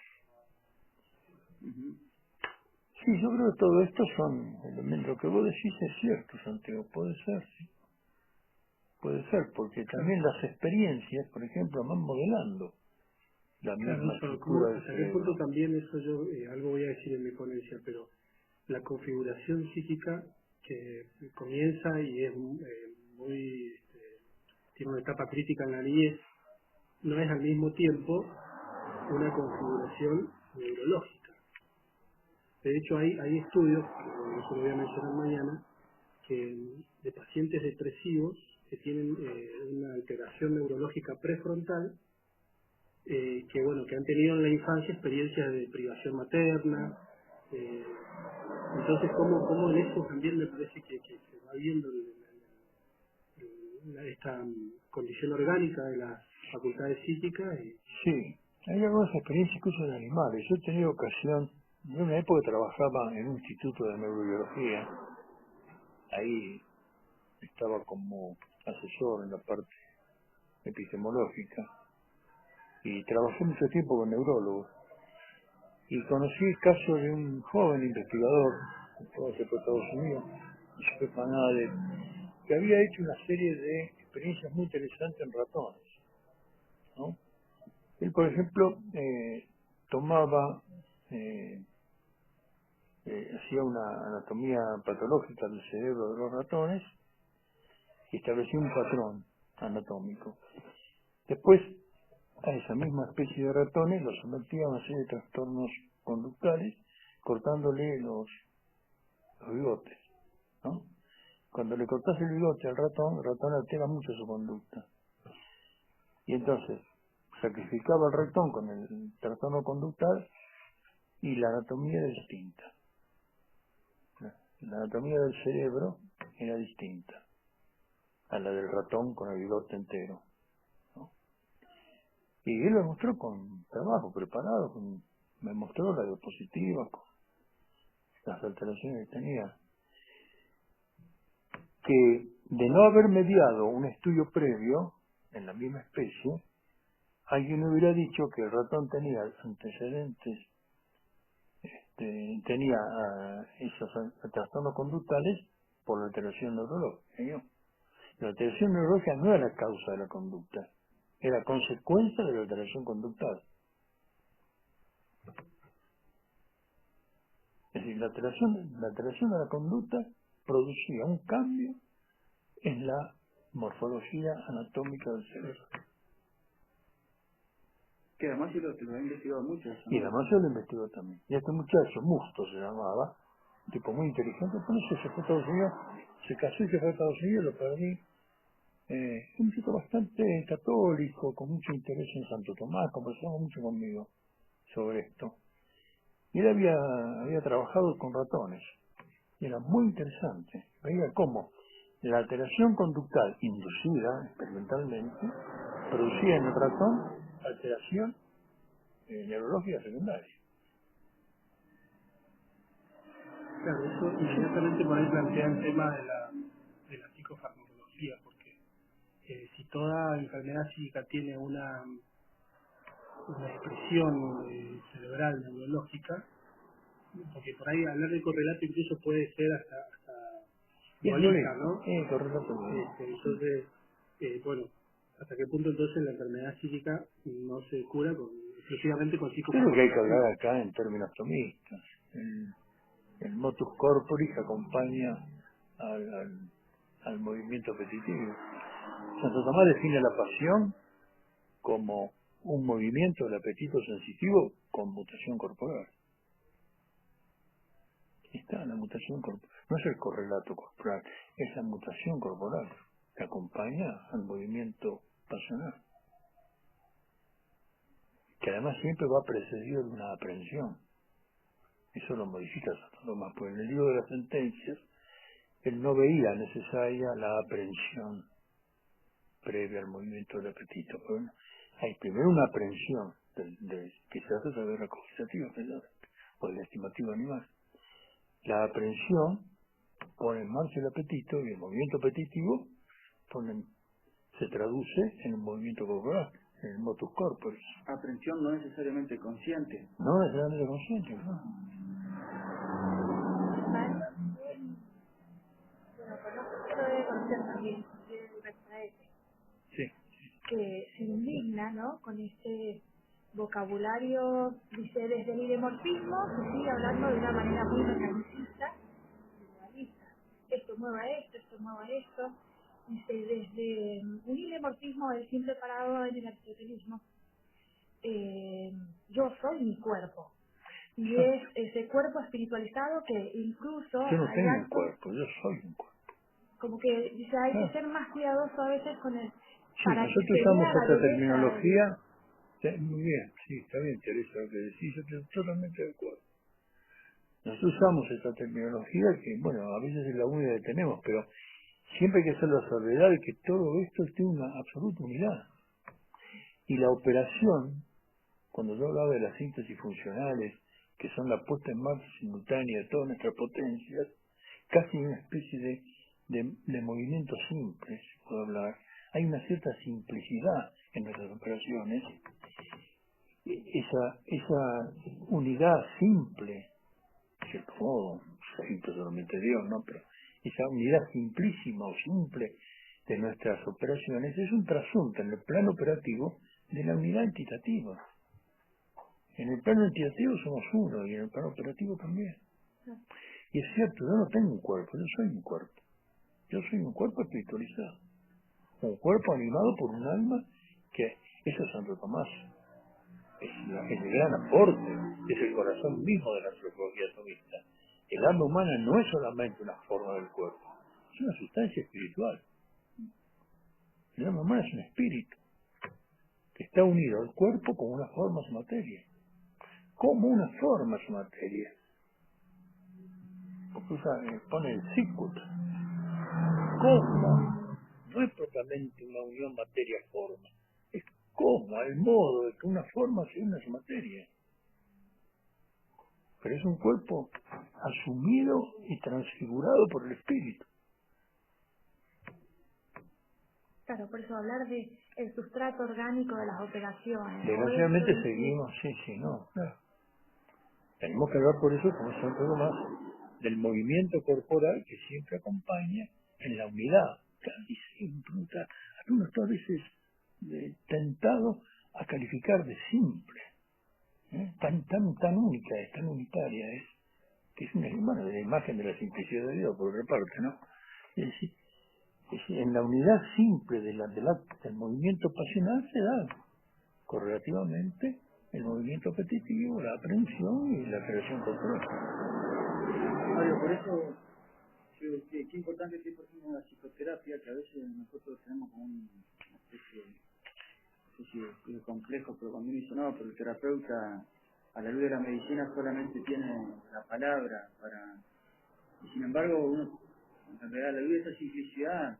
A: Sí, yo creo que todo esto son elementos. Lo que vos decís es cierto, Santiago, puede ser, sí. Puede ser, porque también las experiencias, por ejemplo, van modelando la misma estructura del
D: hasta qué
A: cerebro.
D: punto también eso yo, algo voy a decir en mi ponencia, pero la configuración psíquica que comienza y es muy tiene una etapa crítica en la niñez, no es al mismo tiempo una configuración neurológica. De hecho, hay estudios, que eso lo voy a mencionar mañana, que de pacientes depresivos que tienen una alteración neurológica prefrontal, que han tenido en la infancia experiencias de privación materna. Entonces, ¿cómo en eso también me parece que se va viendo esta condición orgánica de las facultades psíquicas?
A: Sí, hay algunas experiencias incluso en animales. Yo he tenido ocasión, en una época trabajaba en un instituto de neurobiología, ahí estaba como asesor en la parte epistemológica y trabajé mucho tiempo con neurólogos y conocí el caso de un joven investigador que fue hacia Estados Unidos, Stefan Adler, que había hecho una serie de experiencias muy interesantes en ratones, ¿no? Él, por ejemplo, tomaba, hacía una anatomía patológica del cerebro de los ratones y establecía un patrón anatómico. Después, a esa misma especie de ratones los sometía a una serie de trastornos conductuales cortándole los bigotes, ¿no? Cuando le cortás el bigote al ratón, el ratón altera mucho su conducta. Y entonces, sacrificaba al ratón con el trastorno conductual y la anatomía era distinta. La anatomía del cerebro era distinta a la del ratón con el bigote entero, ¿no? Y él lo mostró con trabajo preparado, me mostró la diapositiva con las alteraciones que tenía. Que de no haber mediado un estudio previo en la misma especie, alguien hubiera dicho que el ratón tenía antecedentes, tenía esos trastornos conductuales por la alteración neurológica, ¿no? La alteración neurológica no era la causa de la conducta, era consecuencia de la alteración conductual. Es decir, la alteración de la conducta producía un cambio en la morfología anatómica del cerebro.
B: Que además yo lo he investigado mucho eso, ¿no?
A: Y además yo lo investigó también. Y este muchacho, Musto se llamaba, un tipo muy inteligente, por eso se fue a Estados Unidos, se casó y se fue a Estados Unidos, lo perdí. Un chico bastante católico, con mucho interés en Santo Tomás, conversaba mucho conmigo sobre esto. Y él había trabajado con ratones. Y era muy interesante. Veía cómo la alteración conductual inducida experimentalmente producía en el ratón alteración neurológica secundaria.
D: Claro, eso inmediatamente por ahí plantea el tema de la psicofarmacología, porque si toda enfermedad psíquica tiene una expresión cerebral neurológica, porque por ahí hablar de correlato incluso puede ser hasta dualista, ¿no?
A: Correcto.
D: Entonces, bueno, ¿hasta qué punto entonces la enfermedad psíquica no se cura exclusivamente con
A: Creo que hay que hablar
D: psicofarmacología?
A: acá en términos tomistas. El motus corporis acompaña al movimiento apetitivo. Santo Tomás define la pasión como un movimiento del apetito sensitivo con mutación corporal. Está la mutación corporal. No es el correlato corporal, es la mutación corporal que acompaña al movimiento pasional. Que además siempre va precedido de una aprehensión. Eso lo modifica Santo Tomás, porque en el libro de las sentencias él no veía necesaria la aprehensión previa al movimiento del apetito. Bueno, hay primero una aprehensión que se hace a través de la cogitativa o del estimativo animal. La aprehensión pone en marcha el apetito y el movimiento apetitivo se traduce en un movimiento corporal, en el motus corporis.
B: Aprehensión no necesariamente consciente.
A: No necesariamente consciente, ¿no? Sí.
E: Que se indigna, ¿no?, con este vocabulario, dice, desde el idemorfismo se sigue hablando de una manera muy mecanicista, individualista. Esto mueva esto mueva esto. Dice, desde un idemorfismo del simple parado en el aristotelismo, yo soy mi cuerpo. Y es ese cuerpo espiritualizado que incluso
A: Yo no
E: hay
A: tengo un
E: actos,
A: cuerpo, yo soy un cuerpo.
E: como que dice, hay que ser más cuidadoso a veces con el,
A: Sí,
E: para que
A: nosotros
E: se
A: usamos
E: vea la
A: esta
E: belleza
A: terminología. Muy bien, sí, está bien, Teresa, lo que decís, yo estoy totalmente de acuerdo. Nosotros usamos esta terminología que, bueno, a veces es la única que tenemos, pero siempre hay que hacer la salvedad de que todo esto tiene una absoluta unidad. Y la operación, cuando yo hablaba de las síntesis funcionales, que son la puesta en marcha simultánea de todas nuestras potencias, casi una especie de movimiento simple, si puedo hablar. Hay una cierta simplicidad en nuestras operaciones. Esa unidad simple, de cierto modo, simple solamente Dios, ¿no? Pero esa unidad simplísima o simple de nuestras operaciones es un trasunto en el plano operativo de la unidad entitativa. En el plano entitativo somos uno y en el plano operativo también. Y es cierto, yo no tengo un cuerpo, yo soy un cuerpo. Yo soy un cuerpo espiritualizado. Un cuerpo animado por un alma que, eso es Santo Tomás. es el gran aporte, es el corazón mismo de la antropología atomista. El alma humana no es solamente una forma del cuerpo, es una sustancia espiritual. El alma humana es un espíritu que está unido al cuerpo como una forma a su materia. Como una forma a su materia. Porque pone el sicut. ¿Cómo? No es propiamente una unión materia-forma. Es como, el modo de que una forma se une a su materia. Pero es un cuerpo asumido y transfigurado por el espíritu.
E: Claro, por eso hablar de el sustrato orgánico de las operaciones.
A: Desgraciadamente seguimos, claro. Tenemos que hablar por eso, como siempre lo más, del movimiento corporal que siempre acompaña en la unidad. Casi siempre, uno está a veces tentado a calificar de simple. Tan única es, tan unitaria es, que es una de la imagen de la simplicidad de Dios, por otra parte, ¿no? Es decir, en la unidad simple del movimiento pasional se da correlativamente el movimiento apetitivo, la aprehensión y la creación corporal.
B: Mario, por eso qué importante es que por ejemplo la psicoterapia, que a veces nosotros tenemos como una especie de complejo, pero cuando uno dice no, pero el terapeuta a la luz de la medicina solamente tiene la palabra para... Y sin embargo, uno, en realidad, a la luz de esa simplicidad,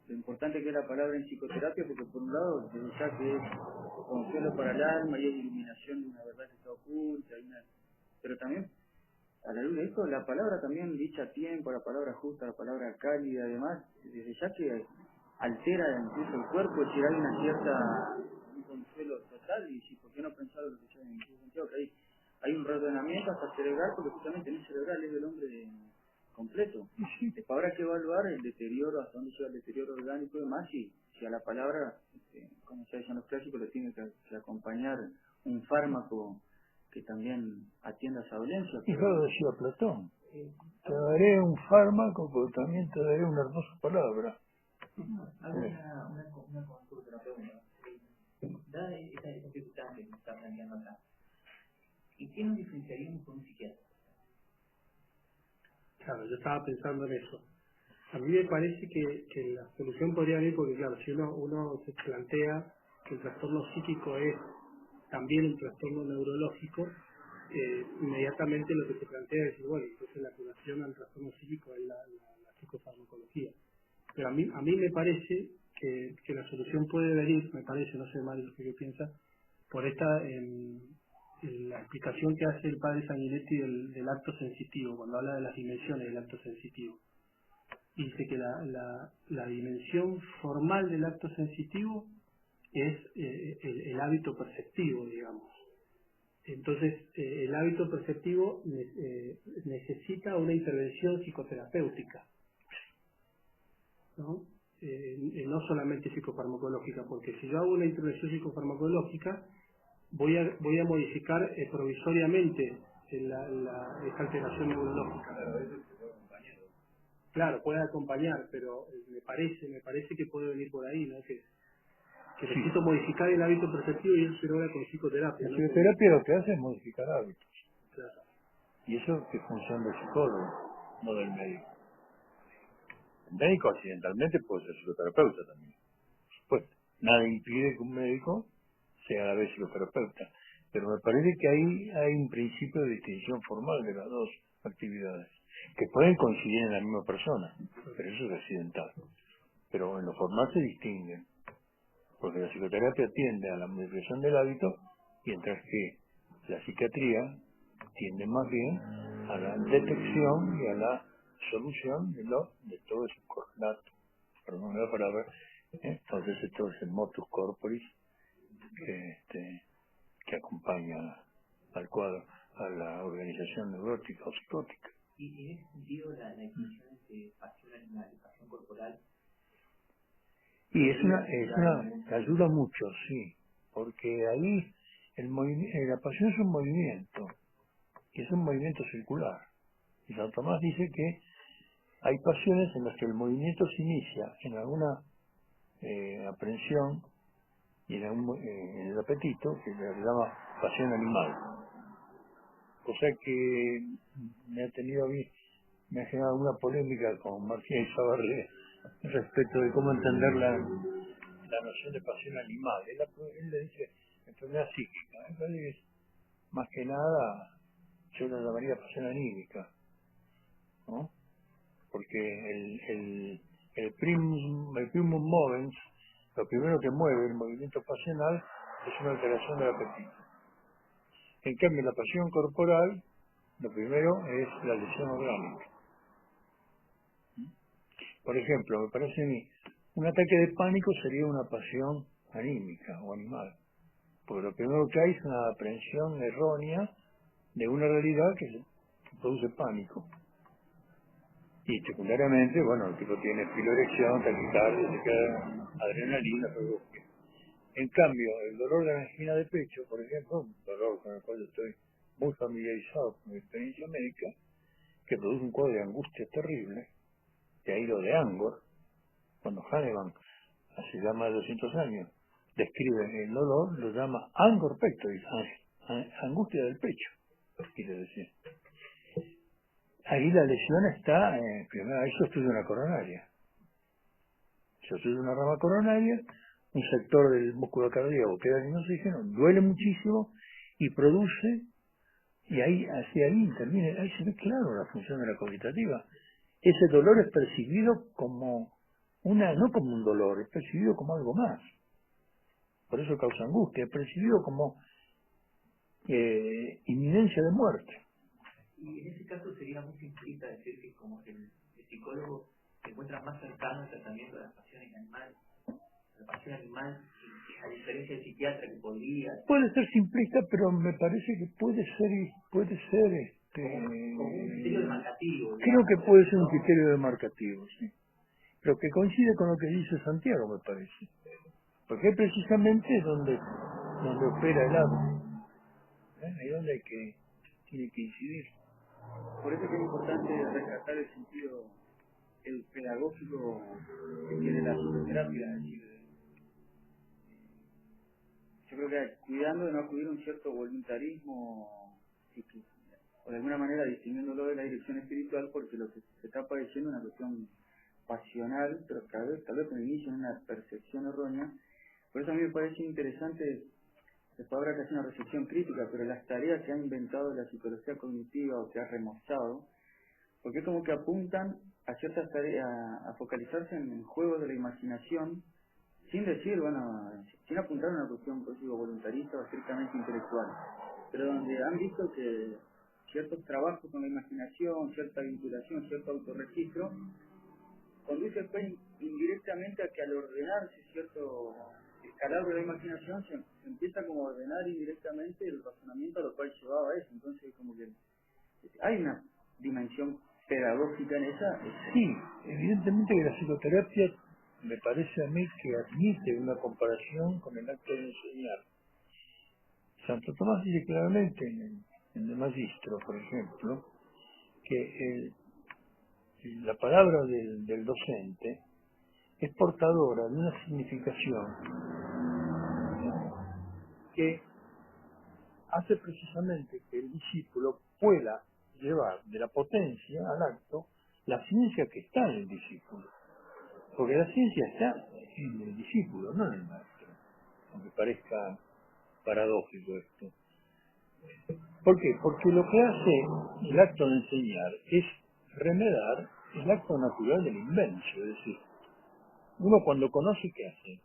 B: lo importante que es la palabra en psicoterapia, porque por un lado, desde ya que es consuelo para el alma y es iluminación de una verdad que está oculta, pero también, a la luz de esto, la palabra también dicha a tiempo, la palabra justa, la palabra cálida, además, desde ya que altera incluso el cuerpo, es decir, hay una cierta, un consuelo total, y si, ¿por qué no pensar lo que ya en ese sentido, que hay un reordenamiento hasta cerebral, porque justamente no es cerebral, es del hombre completo. Después habrá que evaluar el deterioro, hasta dónde llega el deterioro orgánico y demás, si a la palabra, como se dicen los clásicos, le tiene que acompañar un fármaco que también atienda esa dolencia.
A: Y lo decía Platón, te daré un fármaco, pero también te daré una hermosa palabra.
F: Hago una consulta, una pregunta. Dada esa dificultad que nos está planteando acá, ¿y qué nos diferenciaríamos con un psiquiatra?
D: Claro, yo estaba pensando en eso. A mí me parece que la solución podría venir porque, claro, si uno se plantea que el trastorno psíquico es también un trastorno neurológico, inmediatamente lo que se plantea es, bueno, entonces la curación al trastorno psíquico es la psicofarmacología. Pero a mí me parece que la solución puede venir, me parece, no sé Mario qué piensa, por esta la explicación que hace el padre Sanguinetti del acto sensitivo, cuando habla de las dimensiones del acto sensitivo. Y dice que la dimensión formal del acto sensitivo es el hábito perceptivo, digamos. Entonces, el hábito perceptivo necesita una intervención psicoterapéutica, ¿no? No solamente psicofarmacológica, porque si yo hago una intervención psicofarmacológica, voy a modificar provisoriamente esa alteración neurológica. Claro, puede acompañar, pero me parece que puede venir por ahí, ¿no? Que necesito modificar el hábito perceptivo y eso se logra con psicoterapia.
A: La psicoterapia lo que hace es modificar hábitos.
D: Claro.
A: Y eso es función del psicólogo, no del médico. El médico accidentalmente puede ser psicoterapeuta también. Pues nada impide que un médico sea a la vez psicoterapeuta. Pero me parece que ahí hay un principio de distinción formal de las dos actividades, que pueden coincidir en la misma persona, pero eso es accidental. Pero en lo formal se distinguen, porque la psicoterapia tiende a la modificación del hábito, mientras que la psiquiatría tiende más bien a la detección y a la solución de todo ese correlato, perdón la palabra, entonces todo ese motus corporis que acompaña al cuadro, a la organización neurótica o psicótica.
F: Y en ese sentido, la definición de pasión animal, pasión corporal,
A: y ayuda mucho, sí, porque ahí la pasión es un movimiento, y es un movimiento circular. Y San Tomás dice que hay pasiones en las que el movimiento se inicia en alguna aprehensión y en el apetito, que se llama pasión animal. Cosa que me ha generado una polémica con Martínez Chavarría respecto de cómo entender la noción de pasión animal. Él le dice enfermedad psíquica. Entonces, más que nada, yo lo llamaría pasión anímica, ¿no? Porque el primum movens, lo primero que mueve el movimiento pasional, es una alteración del apetito. En cambio, la pasión corporal, lo primero es la lesión orgánica. Por ejemplo, me parece a mí, un ataque de pánico sería una pasión anímica o animal. Porque lo primero que hay es una aprehensión errónea de una realidad que produce pánico. Y secundariamente, bueno, el tipo tiene piloerección, taquicardia, se queda adrenalina, pero en cambio, el dolor de angina de pecho, por ejemplo, un dolor con el cual estoy muy familiarizado con mi experiencia médica, que produce un cuadro de angustia terrible, de ahí lo de Angor, cuando Hahnemann, hace ya más de 200 años, describe el dolor, lo llama Angor pectoris, angustia del pecho, quiere decir. Ahí la lesión está, primero, ahí se obstruye una coronaria. Se obstruye una rama coronaria, un sector del músculo cardíaco queda sin oxígeno, duele muchísimo y produce, y ahí hacia ahí interviene, ahí se ve claro la función de la cogitativa. Ese dolor es percibido como no como un dolor, es percibido como algo más. Por eso causa angustia, es percibido como inminencia de muerte.
F: Y en ese caso sería muy simplista decir que como el psicólogo se encuentra más cercano al tratamiento de las pasiones animales, la pasión animal, a diferencia del psiquiatra que podría...
A: Puede ser simplista, pero me parece que puede ser
F: como un criterio demarcativo.
A: Creo que puede ser un criterio demarcativo, sí. Pero que coincide con lo que dice Santiago, me parece. Porque es precisamente donde opera el arte. Ahí donde tiene que incidir.
B: Por eso es que es importante rescatar el sentido pedagógico que tiene la psicoterapia. Es decir, yo creo que cuidando de no acudir a un cierto voluntarismo, o de alguna manera distinguiéndolo de la dirección espiritual, porque lo que se está padeciendo es una cuestión pasional, pero tal vez con inicio en una percepción errónea. Por eso a mí me parece interesante, después habrá que hacer una recepción crítica, pero las tareas que ha inventado la psicología cognitiva o que ha remozado, porque es como que apuntan a ciertas tareas, a focalizarse en juegos de la imaginación, sin decir, sin apuntar a una cuestión, pues digo, voluntarista o estrictamente intelectual, pero donde han visto que ciertos trabajos con la imaginación, cierta vinculación, cierto autorregistro, conduce pues indirectamente a que al ordenarse cierto escalado de la imaginación se empieza como a ordenar indirectamente el razonamiento a lo cual llevaba eso. Entonces como que hay una dimensión pedagógica en esa.
A: Sí, evidentemente que la psicoterapia me parece a mí que admite una comparación con el acto de enseñar. Santo Tomás dice claramente en el Magistro, por ejemplo, que la palabra del docente es portadora de una significación que hace precisamente que el discípulo pueda llevar de la potencia al acto la ciencia que está en el discípulo. Porque la ciencia está en el discípulo, no en el maestro. Aunque parezca paradójico esto. ¿Por qué? Porque lo que hace el acto de enseñar es remedar el acto natural del invencio. Es decir, uno cuando conoce, ¿qué hace?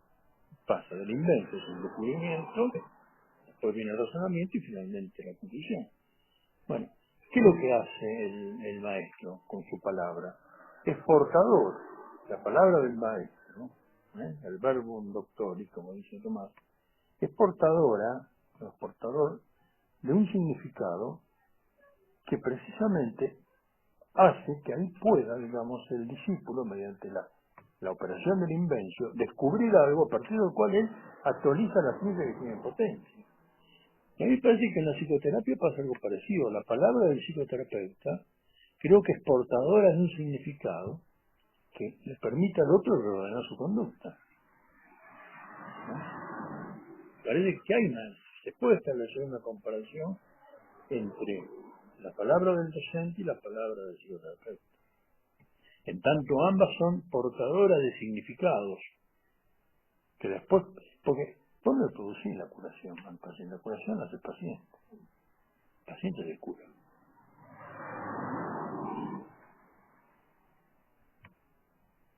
A: Pasa del invento, es un descubrimiento, después viene el razonamiento y finalmente la conclusión. Bueno, ¿qué es lo que hace el maestro con su palabra? Es portador. La palabra del maestro, el verbum doctori, como dice Tomás, es portador de un significado que precisamente hace que ahí pueda, digamos, el discípulo, mediante la operación del invencio, descubrir algo a partir del cual él actualiza la ciencia que tiene potencia. Y a mí me parece que en la psicoterapia pasa algo parecido. La palabra del psicoterapeuta creo que es portadora de un significado que le permite al otro reordenar su conducta. ¿No? Parece que hay una Se puede establecer una comparación entre la palabra del docente y la palabra del psicoterapeuta. En tanto ambas son portadoras de significados, que después, porque vos no producís la curación al paciente, la curación la hace el paciente. El paciente se cura.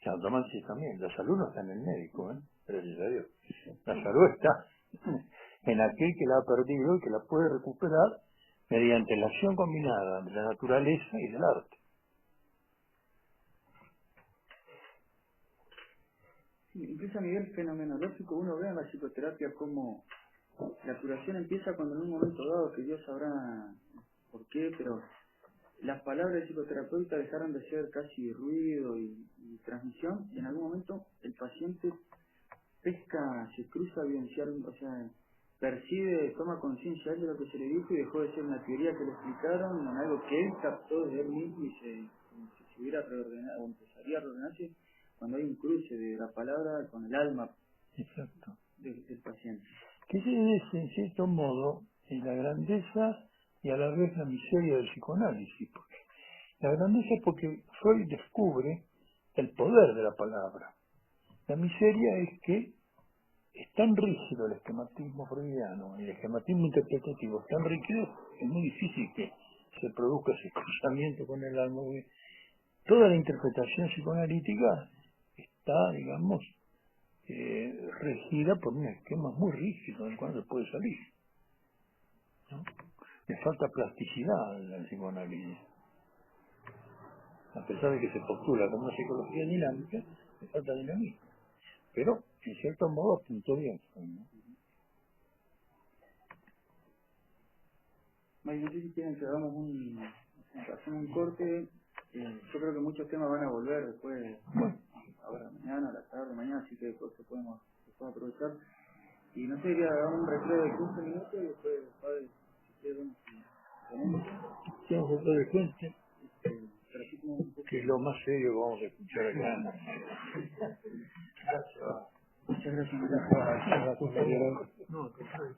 A: Santo Tomás dice también, la salud no está en el médico, gracias a Dios. La salud está en aquel que la ha perdido y que la puede recuperar mediante la acción combinada de la naturaleza y del arte.
B: Sí, incluso a nivel fenomenológico uno ve en la psicoterapia como la curación empieza cuando en un momento dado, que Dios sabrá por qué, pero las palabras del psicoterapeuta dejaron de ser casi ruido y transmisión, y en algún momento el paciente pesca, se cruza a vivenciar, o sea, percibe, toma conciencia de lo que se le dijo y dejó de ser una teoría que le explicaron, en algo que él captó de él mismo y se hubiera reordenado, o empezaría a reordenarse cuando hay un cruce de la palabra con el alma.
A: Exacto.
B: Del paciente.
A: Que es, en cierto modo, la grandeza y a la vez la miseria del psicoanálisis. Porque la grandeza es porque Freud descubre el poder de la palabra. La miseria es que es tan rígido el esquematismo freudiano y el esquematismo interpretativo es tan rígido que es muy difícil que se produzca ese cruzamiento con el alma. Toda la interpretación psicoanalítica está, digamos, regida por un esquema muy rígido del cual se puede salir, ¿no? Le falta plasticidad en la psicoanálisis. A pesar de que se postula como una psicología dinámica, le falta dinamismo. Pero, en cierto modo, apuntó bien, ¿no?
B: No sé si quieren que hagamos hacemos un corte. Yo creo que muchos temas van a volver después, ahora mañana, a la tarde, mañana, así que después se puede aprovechar. Y no sé, hagamos un recreo de 15 minutos y después, padre, si quieren, tenemos.
A: Sí, vamos a hacer de cuenta
B: Pero así como un poco.
A: que es lo más serio que vamos a escuchar acá. Gracias.
B: Muchas gracias,
A: Gracias, Mariano. No, al contrario.